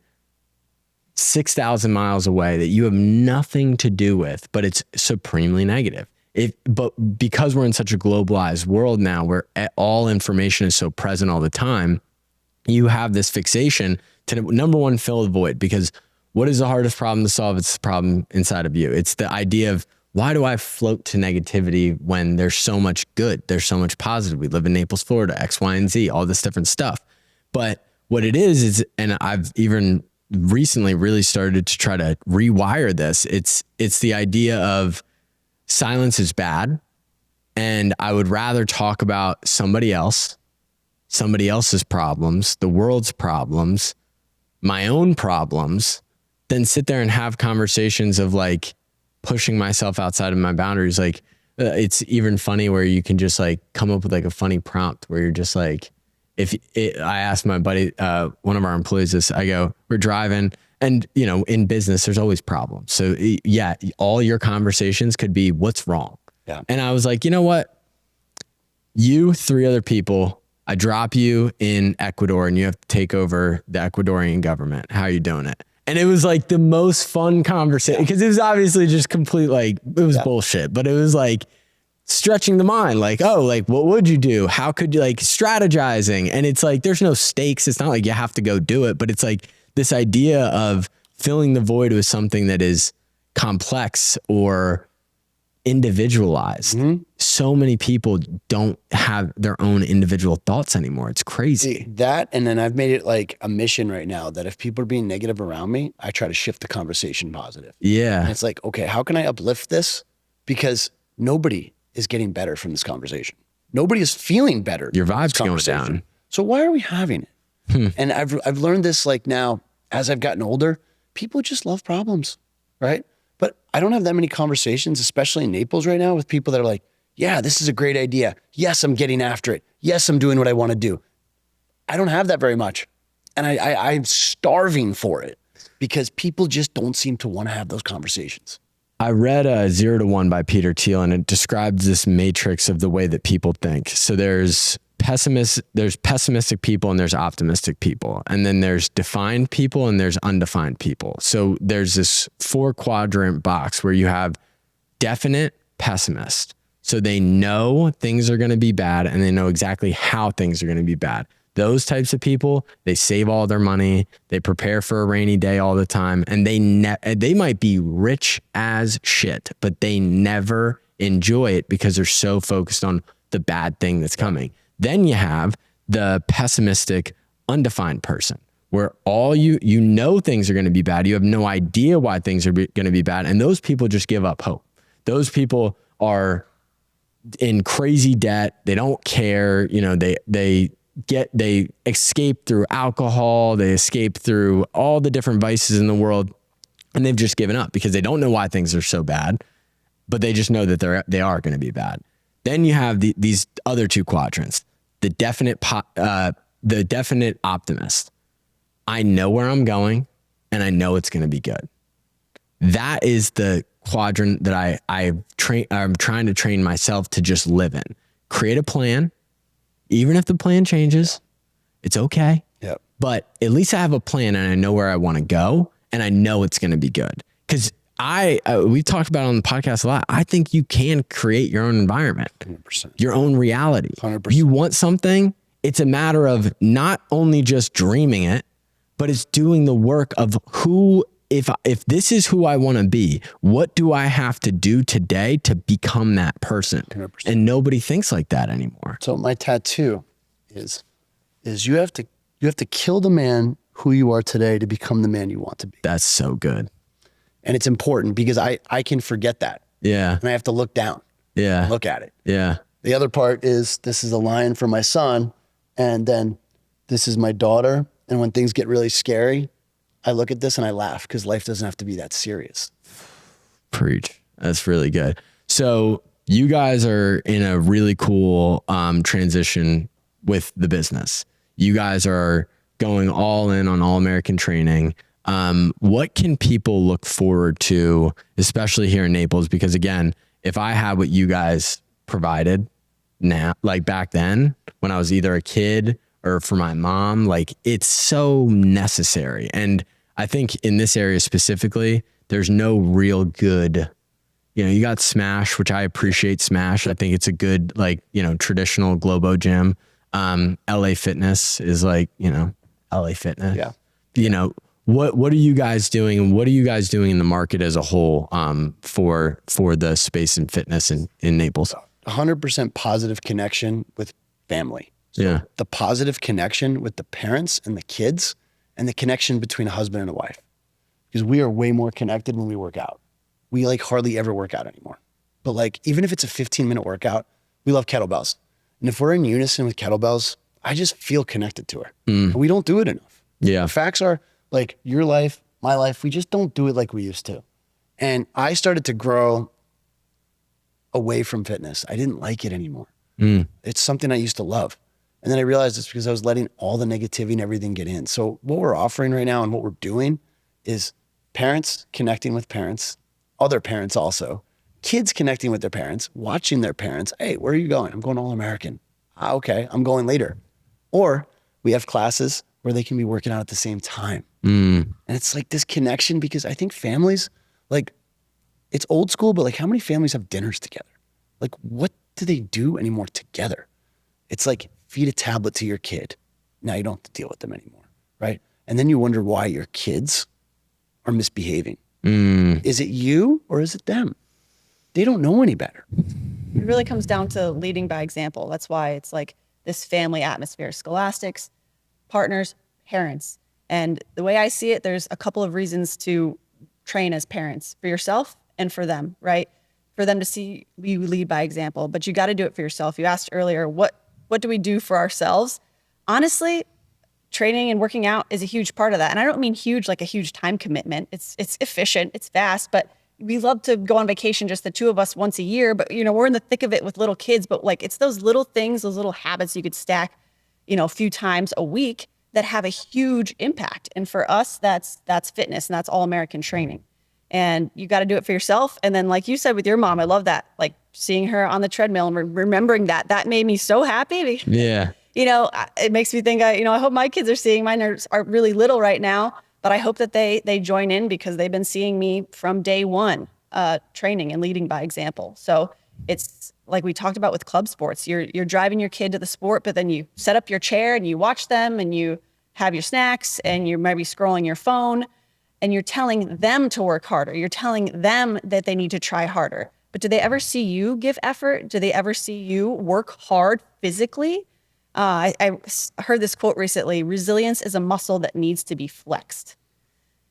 6,000 miles away that you have nothing to do with, but it's supremely negative. But because we're in such a globalized world now, where all information is so present all the time, you have this fixation to, number one, fill the void. Because what is the hardest problem to solve? It's the problem inside of you. It's the idea of, why do I float to negativity when there's so much good? There's so much positive. We live in Naples, Florida, X, Y, and Z, all this different stuff. But what it is, and I've even recently really started to try to rewire this. It's the idea of silence is bad. And I would rather talk about somebody else's problems, the world's problems, my own problems, than sit there and have conversations of like pushing myself outside of my boundaries. Like, it's even funny where you can just like come up with like a funny prompt where you're just like, I asked my buddy, one of our employees this, I go, we're driving, and in business, there's always problems. So yeah, all your conversations could be, what's wrong? Yeah. And I was like, you know what? You, 3 other people, I drop you in Ecuador and you have to take over the Ecuadorian government. How are you doing it? And it was like the most fun conversation, because it was obviously just complete, like, it was bullshit, but it was like stretching the mind, like, oh, like, what would you do? How could you, like, strategizing? And it's like, there's no stakes. It's not like you have to go do it, but it's like this idea of filling the void with something that is complex or individualized. Mm-hmm. So many people don't have their own individual thoughts anymore. It's crazy. That, and then I've made it like a mission right now that if people are being negative around me, I try to shift the conversation positive. Yeah. And it's like, okay, how can I uplift this? Because nobody is getting better from this conversation. Nobody is feeling better. Your vibe's going down. So why are we having it? And I've learned this, like, now as I've gotten older, people just love problems, right? But I don't have that many conversations, especially in Naples right now, with people that are like, yeah, this is a great idea. Yes, I'm getting after it. Yes, I'm doing what I want to do. I don't have that very much. And I'm starving for it, because people just don't seem to want to have those conversations. I read 0 to 1 by Peter Thiel, and it describes this matrix of the way that people think. So there's pessimistic people and there's optimistic people. And then there's defined people and there's undefined people. So there's this 4-quadrant box where you have definite pessimist. So they know things are going to be bad and they know exactly how things are going to be bad. Those types of people, they save all their money, they prepare for a rainy day all the time, and they might be rich as shit, but they never enjoy it because they're so focused on the bad thing that's coming. Then you have the pessimistic, undefined person, where all you know things are going to be bad. You have no idea why things are going to be bad. And those people just give up hope. Those people are in crazy debt. They don't care. They escape through alcohol. They escape through all the different vices in the world. And they've just given up because they don't know why things are so bad, but they just know that they are going to be bad. Then you have these other 2 quadrants, the definite optimist. I know where I'm going and I know it's going to be good. That is the quadrant that I'm trying to train myself to just live in. Create a plan. Even if the plan changes, it's okay. Yep. But at least I have a plan and I know where I want to go and I know it's going to be good. Because we talked about it on the podcast a lot. I think you can create your own environment, 100%. Your own reality. 100%. You want something, it's a matter of not only just dreaming it, but it's doing the work of if this is who I want to be, what do I have to do today to become that person? 100%. And nobody thinks like that anymore. So my tattoo is is you have to kill the man who you are today to become the man you want to be. That's so good. And it's important because I can forget that. Yeah. And I have to look down. Yeah. Look at it. Yeah. The other part is this is a lion for my son. And then this is my daughter. And when things get really scary, I look at this and I laugh because life doesn't have to be that serious. Preach. That's really good. So you guys are in a really cool transition with the business. You guys are going all in on All American Training. What can people look forward to, especially here in Naples? Because again, if I had what you guys provided now, like back then when I was either a kid or for my mom, like it's so necessary. And I think in this area specifically, there's no real good, you got Smash, which I appreciate Smash. I think it's a good, traditional Globo gym. LA Fitness is LA Fitness. Yeah. What are you guys doing? And what are you guys doing in the market as a whole for the space and fitness in Naples? 100% positive connection with family. So the positive connection with the parents and the kids and the connection between a husband and a wife. Because we are way more connected when we work out. We hardly ever work out anymore. But even if it's a 15-minute workout, we love kettlebells. And if we're in unison with kettlebells, I just feel connected to her. And we don't do it enough. Yeah. The facts are your life, my life, we just don't do it like we used to. And I started to grow away from fitness. I didn't like it anymore. It's something I used to love. And then I realized it's because I was letting all the negativity and everything get in. So what we're offering right now and what we're doing is parents connecting with parents, other parents also, kids connecting with their parents, watching their parents. Hey, where are you going? I'm going All American. Okay, I'm going later. Or we have classes where they can be working out at the same time. And it's this connection because I think families, it's old school, but how many families have dinners together? What do they do anymore together? It's feed a tablet to your kid. Now you don't have to deal with them anymore, right? And then you wonder why your kids are misbehaving. Is it you or is it them? They don't know any better. It really comes down to leading by example. That's why it's this family atmosphere, scholastics, partners, parents. And the way I see it, there's a couple of reasons to train as parents, for yourself and for them, right? For them to see you lead by example, but you got to do it for yourself. You asked earlier, what do we do for ourselves? Honestly, training and working out is a huge part of that. And I don't mean huge, like a huge time commitment. It's efficient, it's fast, but we love to go on vacation, just the two of us once a year, but we're in the thick of it with little kids, but it's those little things, those little habits you could stack, a few times a week that have a huge impact. And for us, that's fitness and that's All American Training. And you got to do it for yourself. And then like you said with your mom, I love that, seeing her on the treadmill and remembering that made me so happy. Yeah. It makes me think, I hope my kids are seeing, mine are really little right now, but I hope that they join in because they've been seeing me from day one, training and leading by example. So it's like we talked about with club sports, you're driving your kid to the sport, but then you set up your chair and you watch them and you have your snacks and you're maybe scrolling your phone and you're telling them to work harder. You're telling them that they need to try harder. But do they ever see you give effort? Do they ever see you work hard physically? I heard this quote recently: resilience is a muscle that needs to be flexed.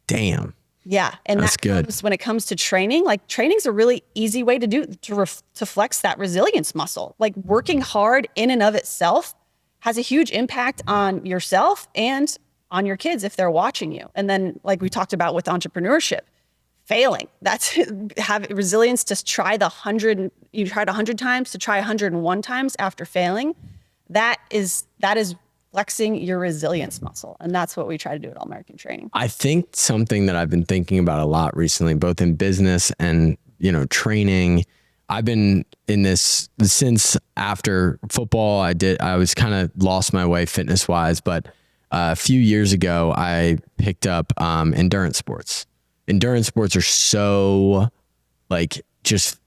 Damn. Yeah. And that's good. When it comes to training, training's a really easy way to flex that resilience muscle. Working hard in and of itself has a huge impact on yourself and on your kids if they're watching you. And then like we talked about with entrepreneurship, failing, that's have resilience to try you tried 100 times to try 101 times after failing. That is flexing your resilience muscle. And that's what we try to do at All American Training. I think something that I've been thinking about a lot recently, both in business and, training, I've been in this since after football. I was kind of lost my way fitness wise, but a few years ago, I picked up endurance sports. Endurance sports are so just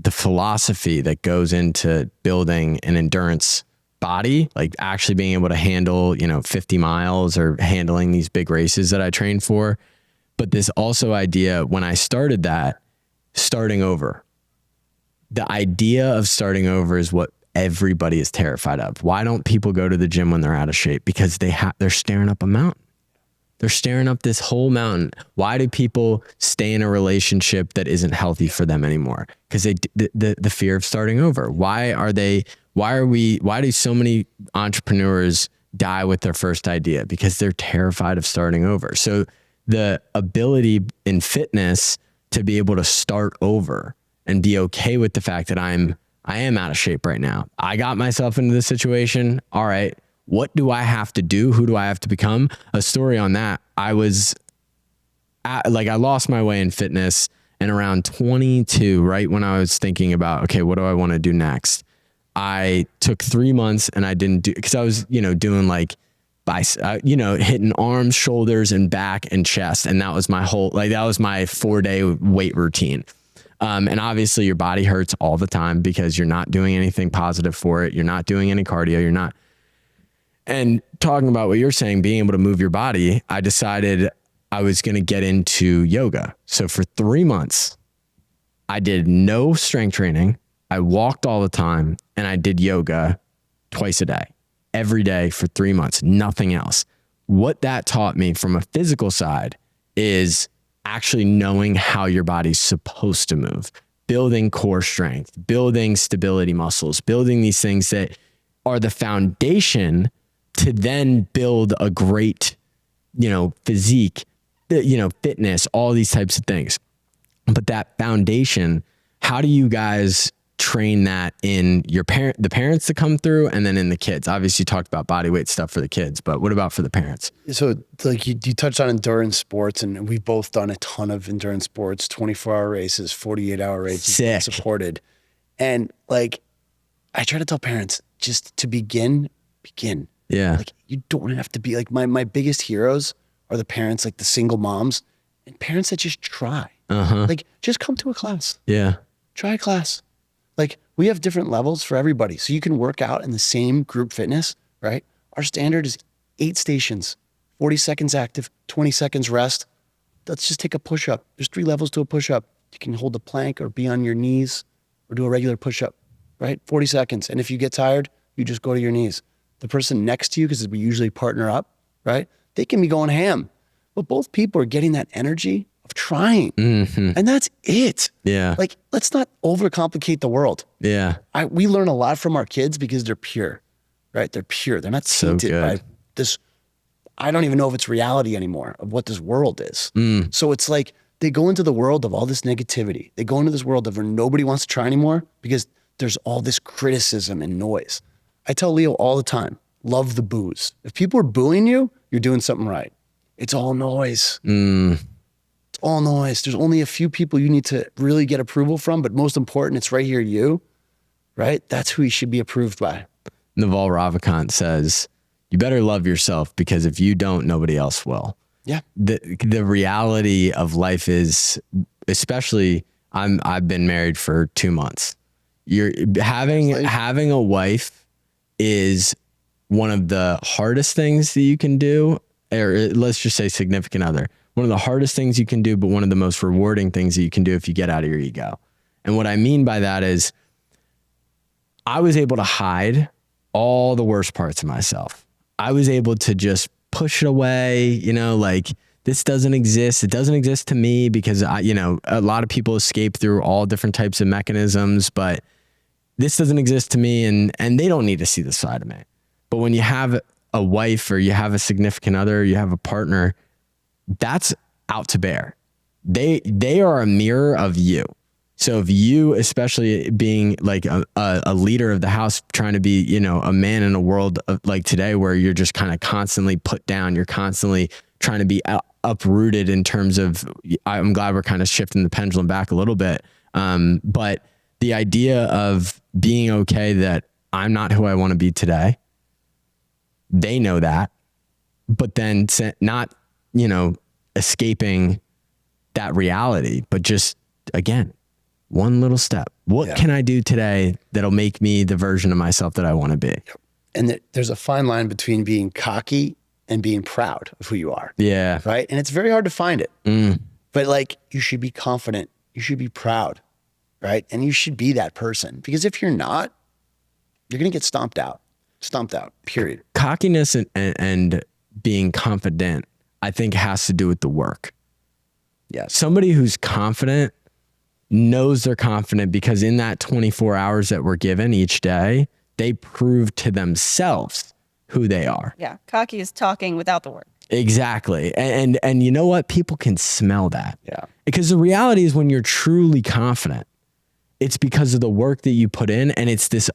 the philosophy that goes into building an endurance body, actually being able to handle, 50 miles or handling these big races that I train for. But this also idea, when I started that, starting over, the idea of starting over is what everybody is terrified of. Why don't people go to the gym when they're out of shape? Because they're staring up a mountain. They're staring up this whole mountain. Why do people stay in a relationship that isn't healthy for them anymore? Because the fear of starting over. Why do so many entrepreneurs die with their first idea? Because they're terrified of starting over. So the ability in fitness to be able to start over and be okay with the fact that I am out of shape right now. I got myself into this situation. All right. What do I have to do? Who do I have to become? A story on that. I lost my way in fitness, and around 22, right when I was thinking about, okay, what do I want to do next? I took 3 months and I didn't do, because I was, doing like hitting arms, shoulders, and back and chest. And that was my that was my 4-day weight routine. And obviously your body hurts all the time because you're not doing anything positive for it. You're not doing any cardio. And talking about what you're saying, being able to move your body, I decided I was going to get into yoga. So for 3 months, I did no strength training. I walked all the time, and I did yoga twice a day, every day for 3 months, nothing else. What that taught me from a physical side is actually knowing how your body's supposed to move, building core strength, building stability muscles, building these things that are the foundation to then build a great, physique, fitness, all these types of things. But that foundation, how do you guys train that in the parents to come through, and then in the kids? Obviously you talked about body weight stuff for the kids, but what about for the parents? So like you touched on endurance sports, and we've both done a ton of endurance sports, 24-hour races, 48-hour races. Sick. Supported. And like, I try to tell parents just to begin. Yeah. Like, you don't have to be like, my biggest heroes are the parents, like the single moms and parents that just try. Like, just come to a class. Yeah. Try a class. Like, we have different levels for everybody. So you can work out in the same group fitness, right? Our standard is 8 stations, 40 seconds active, 20 seconds rest. Let's just take a push-up. There's 3 levels to a push-up. You can hold a plank or be on your knees or do a regular push-up, right? 40 seconds. And if you get tired, you just go to your knees. The person next to you, because we usually partner up, right? They can be going ham. But both people are getting that energy of trying. And that's it. Yeah. Like, let's not overcomplicate the world. Yeah. We learn a lot from our kids because they're pure, right? They're pure. They're not tainted by this. I don't even know if it's reality anymore of what this world is. So it's like they go into the world of all this negativity. They go into this world of where nobody wants to try anymore because there's all this criticism and noise. I tell Leo all the time, love the boos. If people are booing you, you're doing something right. It's all noise. It's all noise. There's only a few people you need to really get approval from, but most important, it's right here, you, right? That's who you should be approved by. Naval Ravikant says, you better love yourself, because if you don't, nobody else will. Yeah. The reality of life is, especially I've been married for 2 months. You're having a wife is one of the hardest things that you can do, or let's just say significant other. One of the hardest things you can do, but one of the most rewarding things that you can do if you get out of your ego. And what I mean by that is I was able to hide all the worst parts of myself. I was able to just push it away, like, this doesn't exist. It doesn't exist to me, because a lot of people escape through all different types of mechanisms, but this doesn't exist to me, and they don't need to see the side of me. But when you have a wife, or you have a significant other, or you have a partner, that's out to bear. They are a mirror of you. So if you, especially being like a leader of the house, trying to be, a man in a world of like today, where you're just kind of constantly put down, you're constantly trying to be uprooted in terms of, I'm glad we're kind of shifting the pendulum back a little bit. But the idea of being okay that I'm not who I want to be today, they know that, but then not, escaping that reality, but just, again, one little step. What can I do today that'll make me the version of myself that I want to be? And there's a fine line between being cocky and being proud of who you are. Yeah. Right. And it's very hard to find it. But like, you should be confident. You should be proud. Right. And you should be that person, because if you're not, you're going to get stomped out, period. Cockiness and being confident, I think, has to do with the work. Yeah. Somebody who's confident knows they're confident because in that 24 hours that we're given each day, they prove to themselves who they are. Yeah. Cocky is talking without the work. Exactly. And you know what? People can smell that. Yeah. Because the reality is when you're truly confident, it's because of the work that you put in, and it's this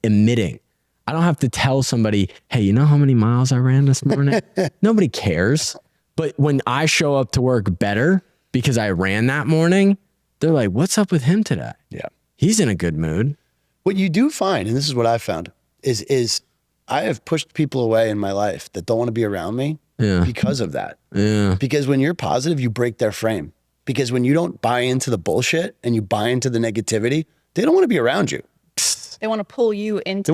emitting. I don't have to tell somebody, hey, you know how many miles I ran this morning? Nobody cares. But when I show up to work better because I ran that morning, they're like, what's up with him today? Yeah. He's in a good mood. What you do find, and this is what I found, is I have pushed people away in my life that don't want to be around me because of that. Yeah. Because when you're positive, you break their frame. Because when you don't buy into the bullshit and you buy into the negativity, they don't want to be around you. They want to pull you into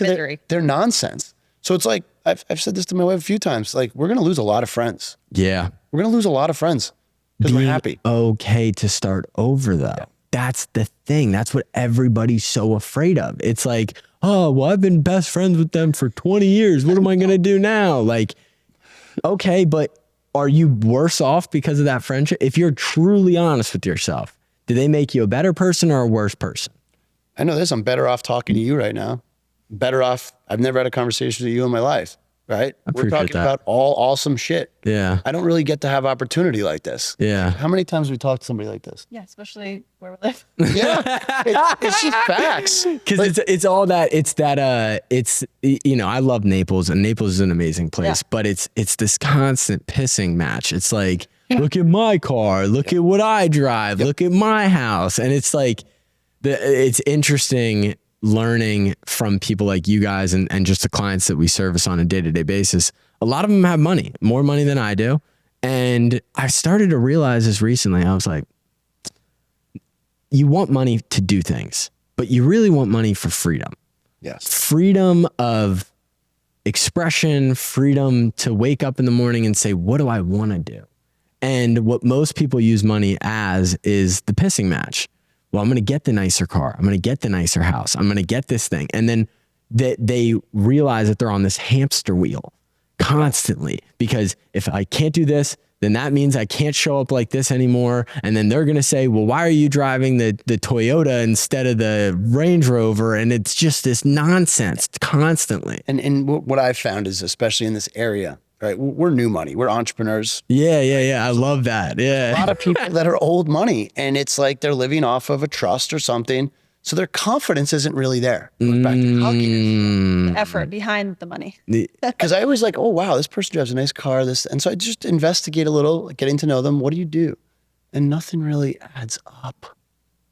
their their nonsense. So it's like, I've said this to my wife a few times, like, we're going to lose a lot of friends. Yeah. We're going to lose a lot of friends because we're happy. Okay to start over though. Yeah. That's the thing. That's what everybody's so afraid of. It's like, oh, well, I've been best friends with them for 20 years. What am I going to do now? Like, okay, but are you worse off because of that friendship? If you're truly honest with yourself, do they make you a better person or a worse person? I know this. I'm better off talking to you right now. Better off. I've never had a conversation with you in my life, right? We're talking about all awesome shit. Yeah. I don't really get to have opportunity like this. Yeah. How many times have we talked to somebody like this? Yeah, especially where we live. Yeah. It's just facts. Because it's all that, you know, I love Naples, and Naples is an amazing place, but it's this constant pissing match. It's like, look at my car, look at what I drive, look at my house. And it's like, it's interesting learning from people like you guys and just the clients that we service on a day-to-day basis. A lot of them have money, more money than I do. And I started to realize this recently. I was like, you want money to do things, but you really want money for freedom. Yes. Freedom of expression, freedom to wake up in the morning and say, what do I want to do? And what most people use money as is the pissing match. Well, I'm going to get the nicer car. I'm going to get the nicer house. I'm going to get this thing. And then they realize that they're on this hamster wheel constantly, because if I can't do this, then that means I can't show up like this anymore. And then they're going to say, well, why are you driving the Toyota instead of the Range Rover? And it's just this nonsense constantly. And what I've found is, especially in this area, right? We're new money. We're entrepreneurs. Yeah. I love that. Yeah. A lot of people that are old money, and it's like they're living off of a trust or something. So their confidence isn't really there. Goes back to cockiness. Effort behind the money. Because I always like, oh, wow, this person drives a nice car. And so I just investigate a little, like, getting to know them. What do you do? And nothing really adds up.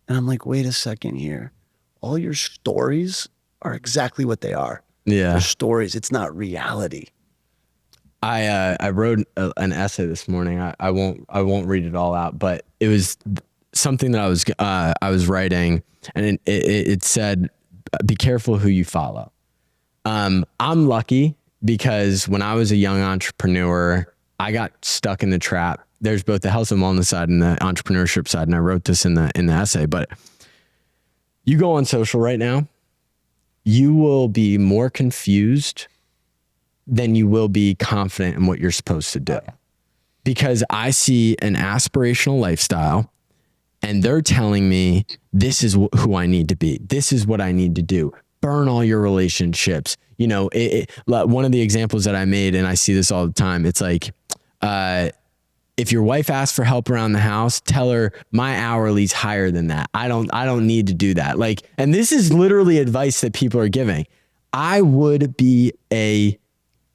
And I'm like, wait a second here. All your stories are exactly what they are. Yeah. They're stories. It's not reality. I wrote an essay this morning. I won't read it all out, but it was something that I was writing, and it said, "Be careful who you follow." I'm lucky because when I was a young entrepreneur, I got stuck in the trap. There's both the health and wellness side and the entrepreneurship side, and I wrote this in the essay. But you go on social right now, you will be more confused than you will be confident in what you're supposed to do. Because I see an aspirational lifestyle and they're telling me this is who I need to be. This is what I need to do. Burn all your relationships. You know, one of the examples that I made, and I see this all the time, it's like, if your wife asks for help around the house, tell her my hourly's higher than that. I don't need to do that. Like, and this is literally advice that people are giving. I would be a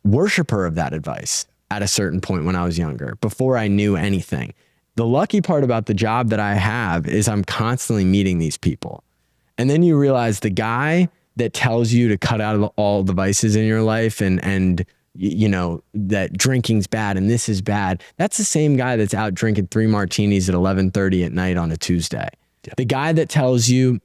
worshiper of that advice at a certain point when I was younger, before I knew anything. The lucky part about the job that I have is I'm constantly meeting these people. And then you realize the guy that tells you to cut out all the vices in your life and you know, that drinking's bad and this is bad, that's the same guy that's out drinking 3 martinis at 11:30 at night on a Tuesday. Yep. The guy that tells you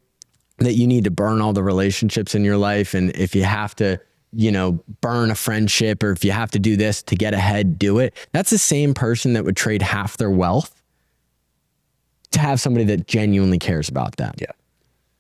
that you need to burn all the relationships in your life, and if you have to, you know, burn a friendship, or if you have to do this to get ahead, do it. That's the same person that would trade half their wealth to have somebody that genuinely cares about them. Yeah.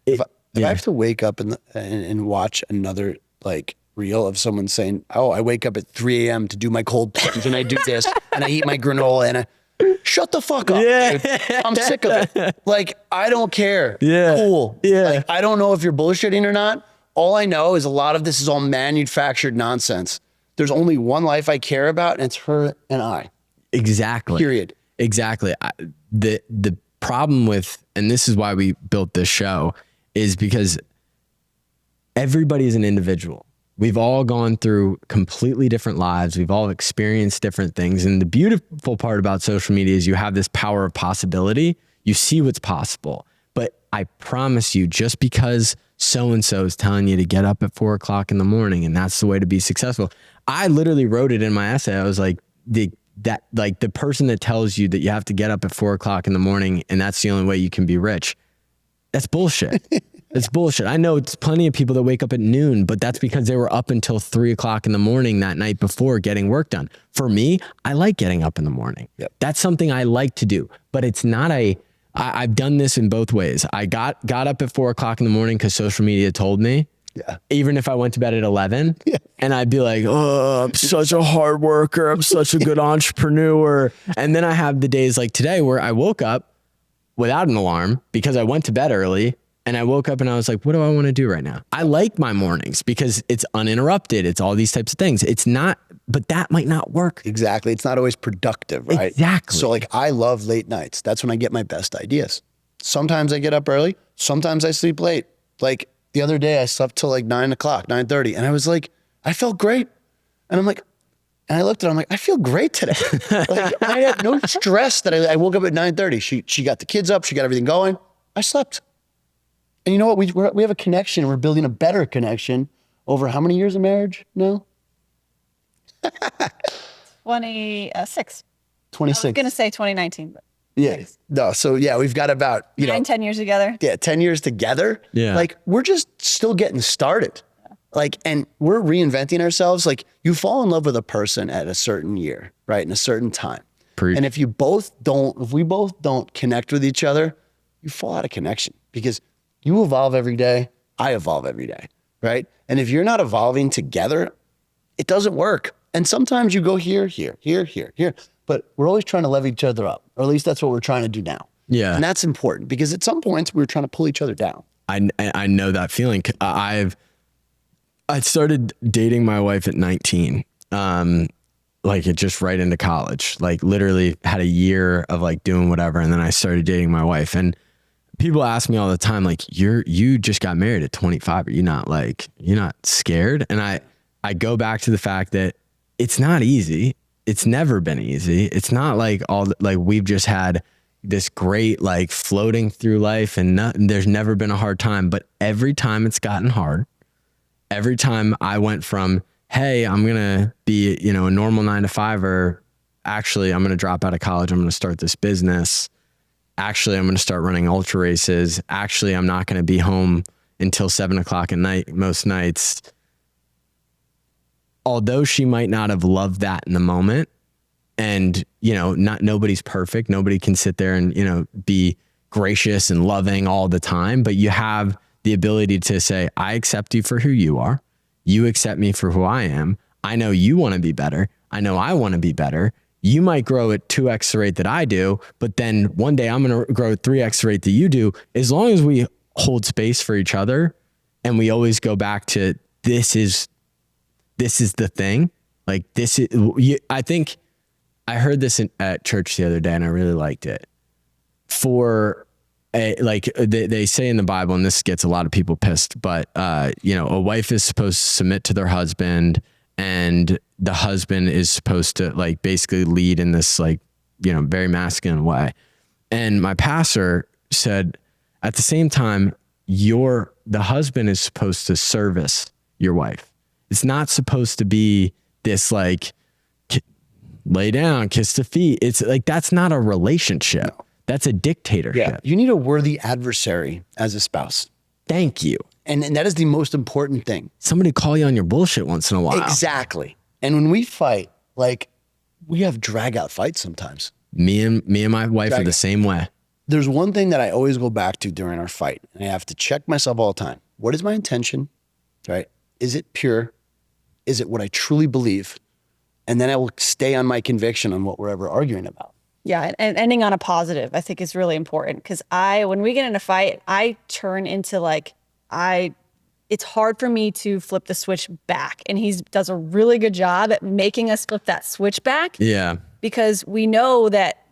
If If I have to wake up and watch another like reel of someone saying, oh, I wake up at 3 a.m. to do my cold plunge and I do this and I eat my granola and shut the fuck up. Yeah. Dude. I'm sick of it. Like, I don't care. Yeah. Cool. Yeah. Like, I don't know if you're bullshitting or not. All I know is a lot of this is all manufactured nonsense. There's only one life I care about, and it's her and I. Exactly. Period. Exactly. The problem with, and this is why we built this show, is because everybody is an individual. We've all gone through completely different lives. We've all experienced different things. And the beautiful part about social media is you have this power of possibility. You see what's possible. But I promise you, just because so-and-so is telling you to get up at 4 o'clock in the morning and that's the way to be successful. I literally wrote it in my essay. I was like, the person that tells you that you have to get up at 4 o'clock in the morning and that's the only way you can be rich. That's bullshit. That's bullshit. I know it's plenty of people that wake up at noon, but that's because they were up until 3 o'clock in the morning that night before getting work done. For me, I like getting up in the morning. Yep. That's something I like to do, but it's not I've done this in both ways. I got up at 4 o'clock in the morning because social media told me. Yeah. Even if I went to bed at 11, and I'd be like, oh, I'm such a hard worker. I'm such a good entrepreneur. And then I have the days like today where I woke up without an alarm because I went to bed early and I woke up and I was like, what do I want to do right now? I like my mornings because it's uninterrupted. It's all these types of things. It's not, but that might not work. Exactly. It's not always productive, right? Exactly. So like, I love late nights. That's when I get my best ideas. Sometimes I get up early. Sometimes I sleep late. Like the other day I slept till like 9 o'clock, 9:30. And I was like, I felt great. And I'm like, and I looked at her, I'm like, I feel great today. Like I had no stress that I woke up at 9:30. She got the kids up. She got everything going. I slept. And you know what? We have a connection. We're building a better connection over how many years of marriage now? 26. 26. I was going to say 2019, but yeah. No. So yeah, we've got about, 10 years together. Yeah, 10 years together. Yeah. Like we're just still getting started. Like, and we're reinventing ourselves. Like you fall in love with a person at a certain year, right? In a certain time. And if we both don't connect with each other, you fall out of connection because you evolve every day. I evolve every day, right? And if you're not evolving together, it doesn't work. And sometimes you go here, but we're always trying to level each other up, or at least that's what we're trying to do now. Yeah. And that's important because at some points we're trying to pull each other down. I know that feeling. I started dating my wife at 19. Like it just right into college, like literally had a year of like doing whatever. And then I started dating my wife, and people ask me all the time, like, you just got married at 25. Are you not you're not scared? And I go back to the fact that it's not easy. It's never been easy. It's not like we've just had this great, like floating through life and there's never been a hard time, but every time it's gotten hard, every time I went from, hey, I'm going to be, a normal 9-to-5, or actually I'm going to drop out of college. I'm going to start this business. Actually, I'm going to start running ultra races. Actually, I'm not going to be home until 7 o'clock at night, most nights. Although she might not have loved that in the moment, and, nobody's perfect. Nobody can sit there and, be gracious and loving all the time, but you have the ability to say, I accept you for who you are. You accept me for who I am. I know you want to be better. I know I want to be better. You might grow at 2x the rate that I do, but then one day I'm going to grow 3x the rate that you do. As long as we hold space for each other and we always go back to this is the thing. Like this is, I think I heard this at church the other day and I really liked it. They say in the Bible, and this gets a lot of people pissed, but a wife is supposed to submit to their husband, and the husband is supposed to basically lead in this very masculine way. And my pastor said, at the same time, the husband is supposed to service your wife. It's not supposed to be this lay down, kiss the feet. It's that's not a relationship. No. That's a dictatorship. Yeah. You need a worthy adversary as a spouse. Thank you. And that is the most important thing. Somebody call you on your bullshit once in a while. Exactly. And when we fight, we have drag out fights sometimes. Me and my wife are the same way. there's one thing that I always go back to during our fight, and I have to check myself all the time. What is my intention, right? Is it pure? Is it what I truly believe? And then I will stay on my conviction on what we're ever arguing about. Yeah, and ending on a positive, I think is really important, because when we get in a fight, I turn into it's hard for me to flip the switch back. And he does a really good job at making us flip that switch back. Yeah. Because we know that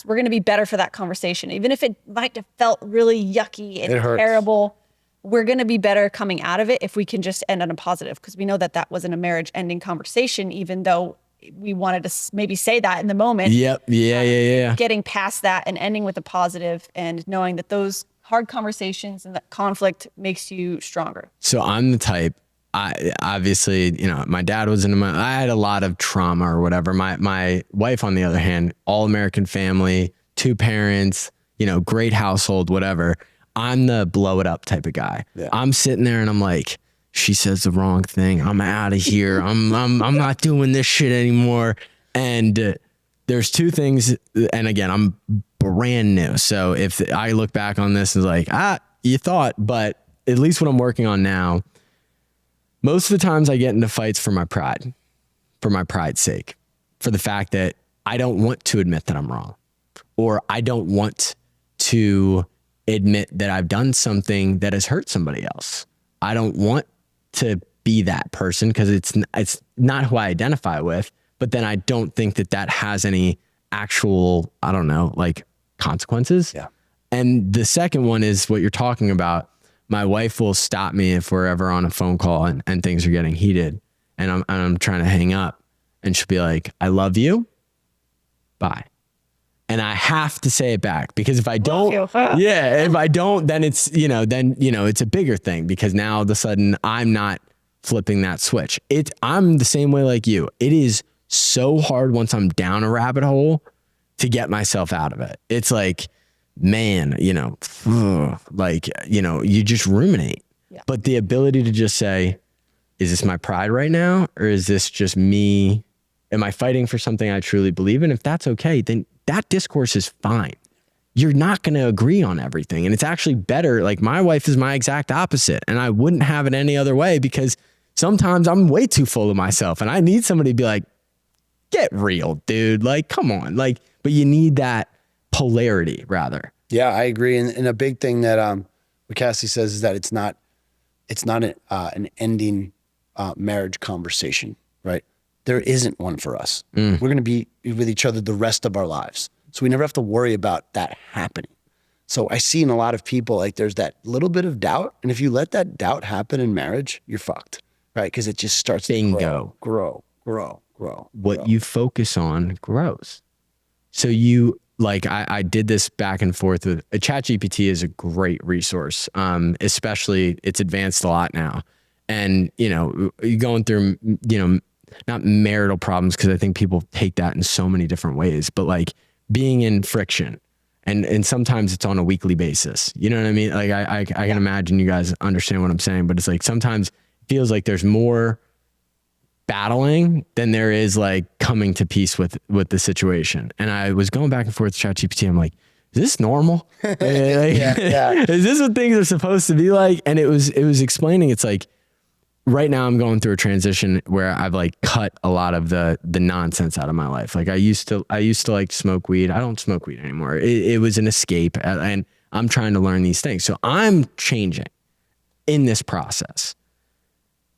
we're going to be better for that conversation. Even if it might have felt really yucky and terrible, we're going to be better coming out of it if we can just end on a positive, because we know that wasn't a marriage ending conversation, even though we wanted to maybe say that in the moment. Yep. Yeah. Getting past that and ending with a positive, and knowing that those hard conversations and that conflict makes you stronger. So I'm the type, obviously, my dad was I had a lot of trauma or whatever. My wife, on the other hand, all American family, 2 parents, great household, whatever. I'm the blow it up type of guy. Yeah. I'm sitting there and I'm like, she says the wrong thing, I'm out of here. I'm not doing this shit anymore. And there's 2 things. And again, I'm brand new. So if I look back on this and like, you thought, but at least what I'm working on now, most of the times I get into fights for my pride's sake, for the fact that I don't want to admit that I'm wrong, or I don't want to admit that I've done something that has hurt somebody else. I don't want to be that person, because it's not who I identify with, but then I don't think that has any actual, I don't know, like consequences. Yeah. And the second one is what you're talking about. My wife will stop me if we're ever on a phone call and things are getting heated, and I'm trying to hang up, and she'll be like, I love you. Bye. And I have to say it back, because if I don't, if I don't, then it's, it's a bigger thing, because now all of a sudden I'm not flipping that switch. I'm the same way like you. It is so hard once I'm down a rabbit hole to get myself out of it. It's like, man, you just ruminate. Yeah. But the ability to just say, is this my pride right now? Or is this just me? Am I fighting for something I truly believe in? If that's okay, then that discourse is fine. You're not going to agree on everything. And it's actually better. Like, my wife is my exact opposite, and I wouldn't have it any other way, because sometimes I'm way too full of myself and I need somebody to be like, get real, dude. Like, come on. Like, but you need that polarity rather. Yeah, I agree. And a big thing that what Cassie says is that it's not an ending marriage conversation, right? There isn't one for us. We're going to be with each other the rest of our lives. So we never have to worry about that happening. So I see in a lot of people, like, there's that little bit of doubt. And if you let that doubt happen in marriage, you're fucked, right? Because it just starts to grow. What you focus on grows. So I did this back and forth with ChatGPT is a great resource. Especially it's advanced a lot now. And, you're going through, not marital problems, because I think people take that in so many different ways, but like being in friction, and sometimes it's on a weekly basis. You know what I mean? Like I can imagine you guys understand what I'm saying, but it's like sometimes it feels like there's more battling than there is like coming to peace with the situation. And I was going back and forth with ChatGPT. I'm like, is this normal? Is this what things are supposed to be like? And it was explaining, it's like, right now I'm going through a transition where I've like cut a lot of the nonsense out of my life. Like I used to like smoke weed. I don't smoke weed anymore. It was an escape, and I'm trying to learn these things. So I'm changing in this process.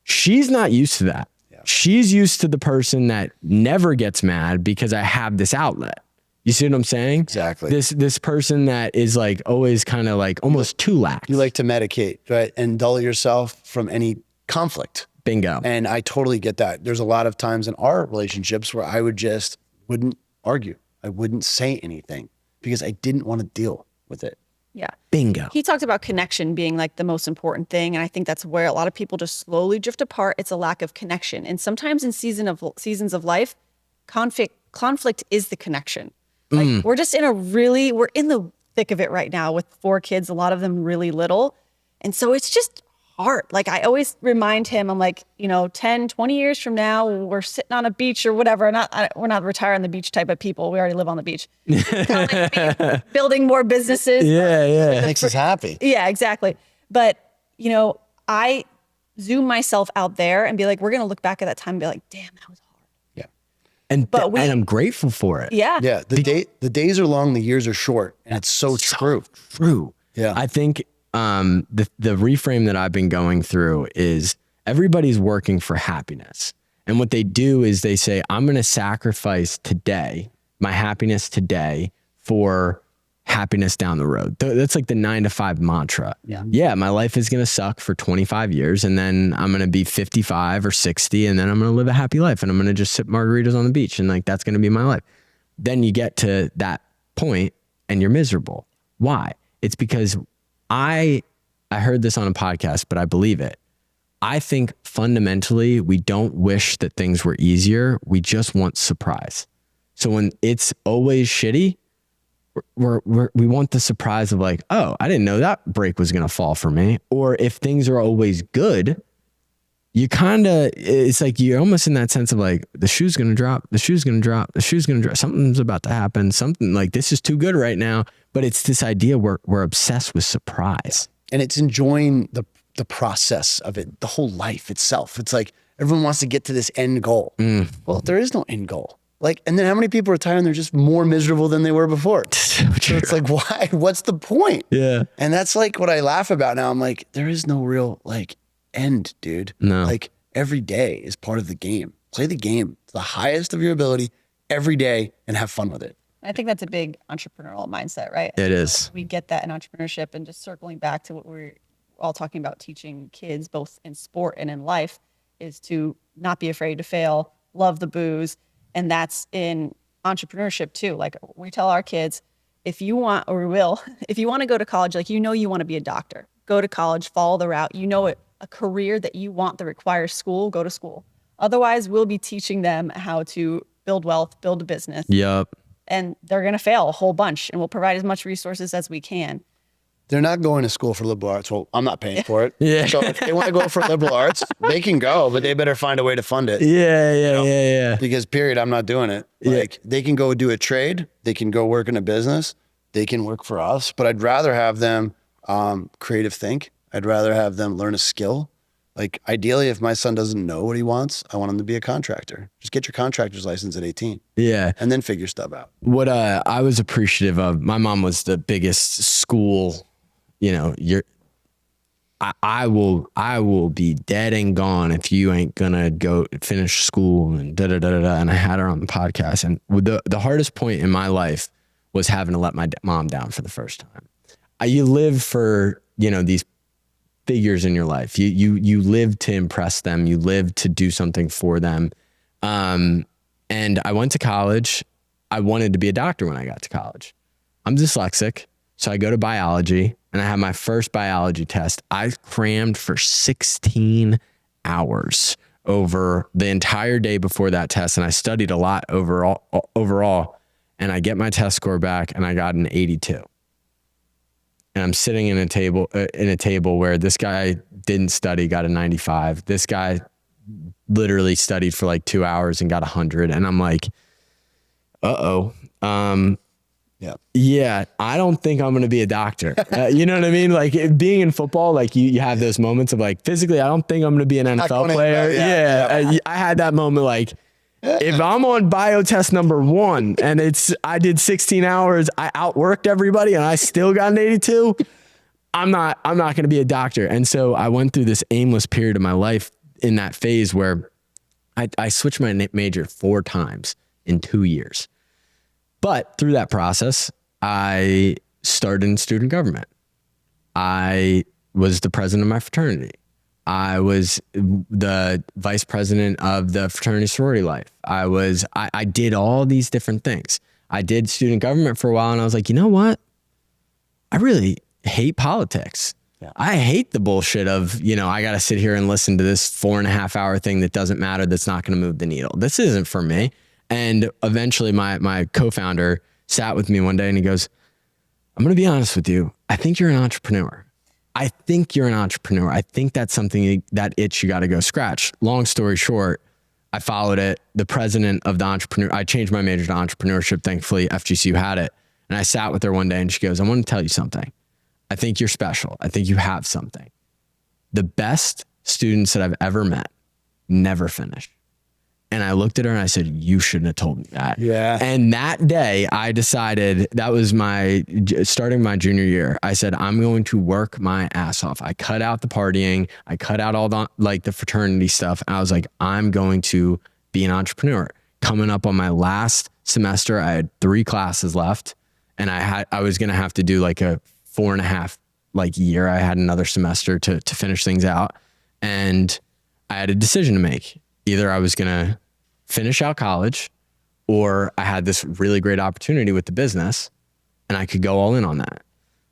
She's not used to that. Yeah. She's used to the person that never gets mad because I have this outlet. You see what I'm saying? Exactly. This person that is like always kind of like almost too lax. You like to medicate, right? And dull yourself from any conflict. Bingo. And I totally get that. There's a lot of times in our relationships where I wouldn't argue. I wouldn't say anything because I didn't want to deal with it. Yeah. Bingo. He talked about connection being like the most important thing. And I think that's where a lot of people just slowly drift apart. It's a lack of connection. And sometimes in seasons of life, conflict is the connection. Like we're in the thick of it right now with 4 kids, a lot of them really little. And so it's just hard. Like I always remind him, I'm like, 10, 20 years from now, we're sitting on a beach or whatever. We're not retire on the beach type of people. We already live on the beach. Building more businesses. Yeah. Makes us happy. Yeah, exactly. But, I zoom myself out there and be like, we're going to look back at that time and be like, damn, that was hard. Yeah. And I'm grateful for it. Yeah. Yeah. The days are long, the years are short. And it's so true. True. Yeah. I think the reframe that I've been going through is everybody's working for happiness. And what they do is they say, I'm going to sacrifice today, my happiness today for happiness down the road. That's like the 9 to 5 mantra. Yeah. My life is going to suck for 25 years and then I'm going to be 55 or 60 and then I'm going to live a happy life and I'm going to just sip margaritas on the beach. And like, that's going to be my life. Then you get to that point and you're miserable. Why? It's because I heard this on a podcast, but I believe it. I think fundamentally we don't wish that things were easier. We just want surprise. So when it's always shitty, we want the surprise of like, oh, I didn't know that brake was going to fall for me. Or if things are always good, it's like you're almost in that sense of like, the shoe's going to drop, the shoe's going to drop, the shoe's going to drop. Something's about to happen. Something like this is too good right now. But it's this idea we're obsessed with surprise. And it's enjoying the process of it, the whole life itself. It's like everyone wants to get to this end goal. Well, there is no end goal. Like, and then how many people retire and they're just more miserable than they were before? So it's like, why? What's the point? Yeah. And that's like what I laugh about now. I'm like, there is no real like end, dude. No. Like every day is part of the game. Play the game to the highest of your ability every day and have fun with it. I think that's a big entrepreneurial mindset, right? It is. We get that in entrepreneurship, and just circling back to what we're all talking about, teaching kids both in sport and in life, is to not be afraid to fail, love the booze. And that's in entrepreneurship too. Like we tell our kids, if you want to go to college, like, you want to be a doctor, go to college, follow the route, a career that you want that requires school, go to school. Otherwise, we'll be teaching them how to build wealth, build a business. Yep. And they're going to fail a whole bunch, and we'll provide as much resources as we can. They're not going to school for liberal arts. Well, I'm not paying for it. Yeah. So if they want to go for liberal arts, they can go, but they better find a way to fund it. Yeah. Because period, I'm not doing it. Like they can go do a trade. They can go work in a business. They can work for us, but I'd rather have them creative think. I'd rather have them learn a skill. Like ideally, if my son doesn't know what he wants, I want him to be a contractor. Just get your contractor's license at 18. Yeah. And then figure stuff out. What I was appreciative of, my mom was the biggest school, I will be dead and gone if you ain't gonna go finish school and da-da-da-da-da. And I had her on the podcast. And the hardest point in my life was having to let my mom down for the first time. You live for, these figures in your life. You live to impress them. You live to do something for them. And I went to college. I wanted to be a doctor when I got to college. I'm dyslexic. So I go to biology and I have my first biology test. I crammed for 16 hours over the entire day before that test. And I studied a lot overall. And I get my test score back and I got an 82. And I'm sitting in a table where this guy didn't study, got a 95. This guy literally studied for like 2 hours and got 100. And I'm like, yeah, I don't think I'm going to be a doctor. You know what I mean? Like being in football, like you have those moments of like, physically, I don't think I'm going to be an NFL player. Yeah. I had that moment like, if I'm on bio test number 1 and I did 16 hours, I outworked everybody and I still got an 82, I'm not going to be a doctor. And so I went through this aimless period of my life in that phase where I switched my major 4 times in 2 years. But through that process, I started in student government. I was the president of my fraternity. I was the vice president of the fraternity sorority life. I did all these different things. I did student government for a while and I was like, you know what? I really hate politics. Yeah. I hate the bullshit of, I got to sit here and listen to this 4.5 hour thing that doesn't matter. That's not going to move the needle. This isn't for me. And eventually my co-founder sat with me one day and he goes, I'm going to be honest with you. I think you're an entrepreneur. I think you're an entrepreneur. I think that's something, that itch you got to go scratch. Long story short, I followed it. The president of the I changed my major to entrepreneurship. Thankfully, FGCU had it. And I sat with her one day and she goes, I want to tell you something. I think you're special. I think you have something. The best students that I've ever met never finish. And I looked at her and I said, you shouldn't have told me that. Yeah. And that day I decided, that was starting my junior year. I said, I'm going to work my ass off. I cut out the partying. I cut out all the fraternity stuff. And I was like, I'm going to be an entrepreneur. Coming up on my last semester, I had 3 classes left and I was going to have to do like a 4.5 year. I had another semester to finish things out. And I had a decision to make. Either I was going to finish out college or I had this really great opportunity with the business and I could go all in on that.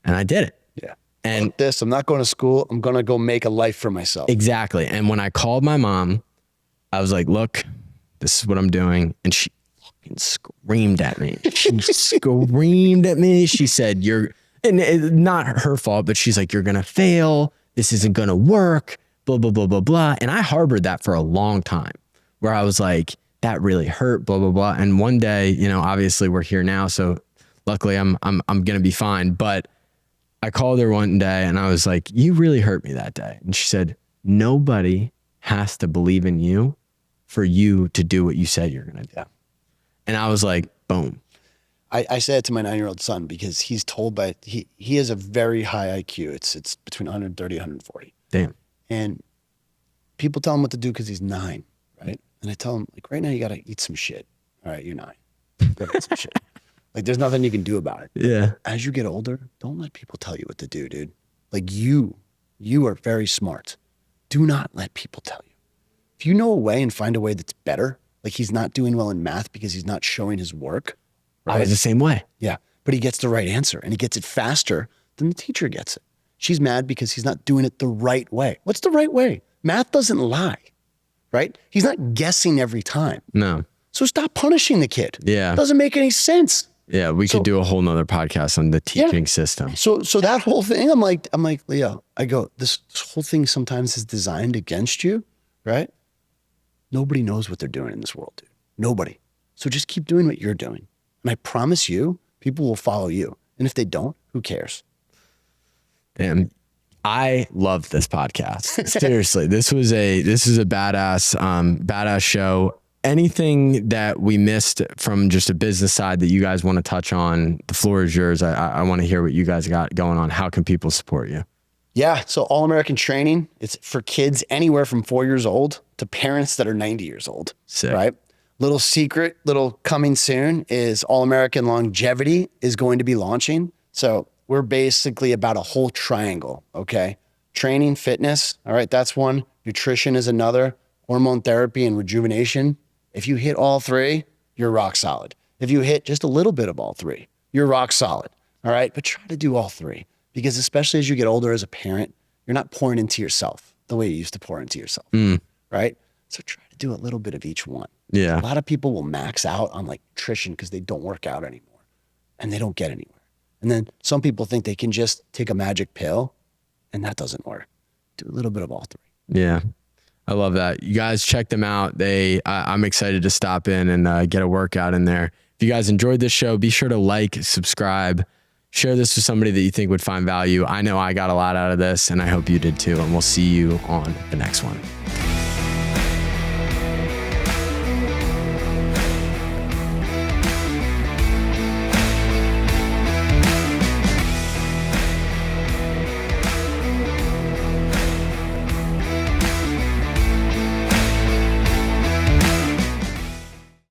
And I did it. Yeah. And I'm not going to school. I'm going to go make a life for myself. Exactly. And when I called my mom, I was like, look, this is what I'm doing. And she fucking screamed at me. She screamed at me. She said, and it's not her fault, but she's like, you're going to fail. This isn't going to work. Blah, blah, blah, blah, blah. And I harbored that for a long time where I was like, that really hurt, blah, blah, blah. And one day, obviously we're here now. So luckily I'm going to be fine. But I called her one day and I was like, you really hurt me that day. And she said, nobody has to believe in you for you to do what you said you're going to do. Yeah. And I was like, boom. I said it to my 9-year-old son because he's told he has a very high IQ. It's between 130, 140. Damn. And people tell him what to do because he's 9, right? And I tell him, like, right now you got to eat some shit. All right, you're 9. Go eat some shit. Like, there's nothing you can do about it. Yeah. As you get older, don't let people tell you what to do, dude. Like, you are very smart. Do not let people tell you. If you know a way and find a way that's better, like he's not doing well in math because he's not showing his work. Right? I was the same way. Yeah, but he gets the right answer and he gets it faster than the teacher gets it. She's mad because he's not doing it the right way. What's the right way? Math doesn't lie, right? He's not guessing every time. No. So stop punishing the kid. Yeah. Doesn't make any sense. Yeah, we could do a whole nother podcast on the teaching system. So that whole thing, I'm like, Leo, I go, this whole thing sometimes is designed against you, right? Nobody knows what they're doing in this world, dude. Nobody. So just keep doing what you're doing. And I promise you, people will follow you. And if they don't, who cares? Damn. I love this podcast. Seriously, this is a badass show. Anything that we missed from just a business side that you guys want to touch on, the floor is yours. I want to hear what you guys got going on. How can people support you? Yeah. So All American Training, it's for kids anywhere from 4 years old to parents that are 90 years old. Sick. Right? Little secret, little coming soon is All American Longevity is going to be launching. So we're basically about a whole triangle, okay? Training, fitness, all right, that's one. Nutrition is another. Hormone therapy and rejuvenation. If you hit all 3, you're rock solid. If you hit just a little bit of all 3, you're rock solid, all right? But try to do all 3 because especially as you get older as a parent, you're not pouring into yourself the way you used to pour into yourself, right? So try to do a little bit of each one. Yeah. A lot of people will max out on like nutrition because they don't work out anymore and they don't get anywhere. And then some people think they can just take a magic pill and that doesn't work. Do a little bit of all 3. Yeah. I love that. You guys check them out. I'm excited to stop in and get a workout in there. If you guys enjoyed this show, be sure to like, subscribe, share this with somebody that you think would find value. I know I got a lot out of this and I hope you did too. And we'll see you on the next one.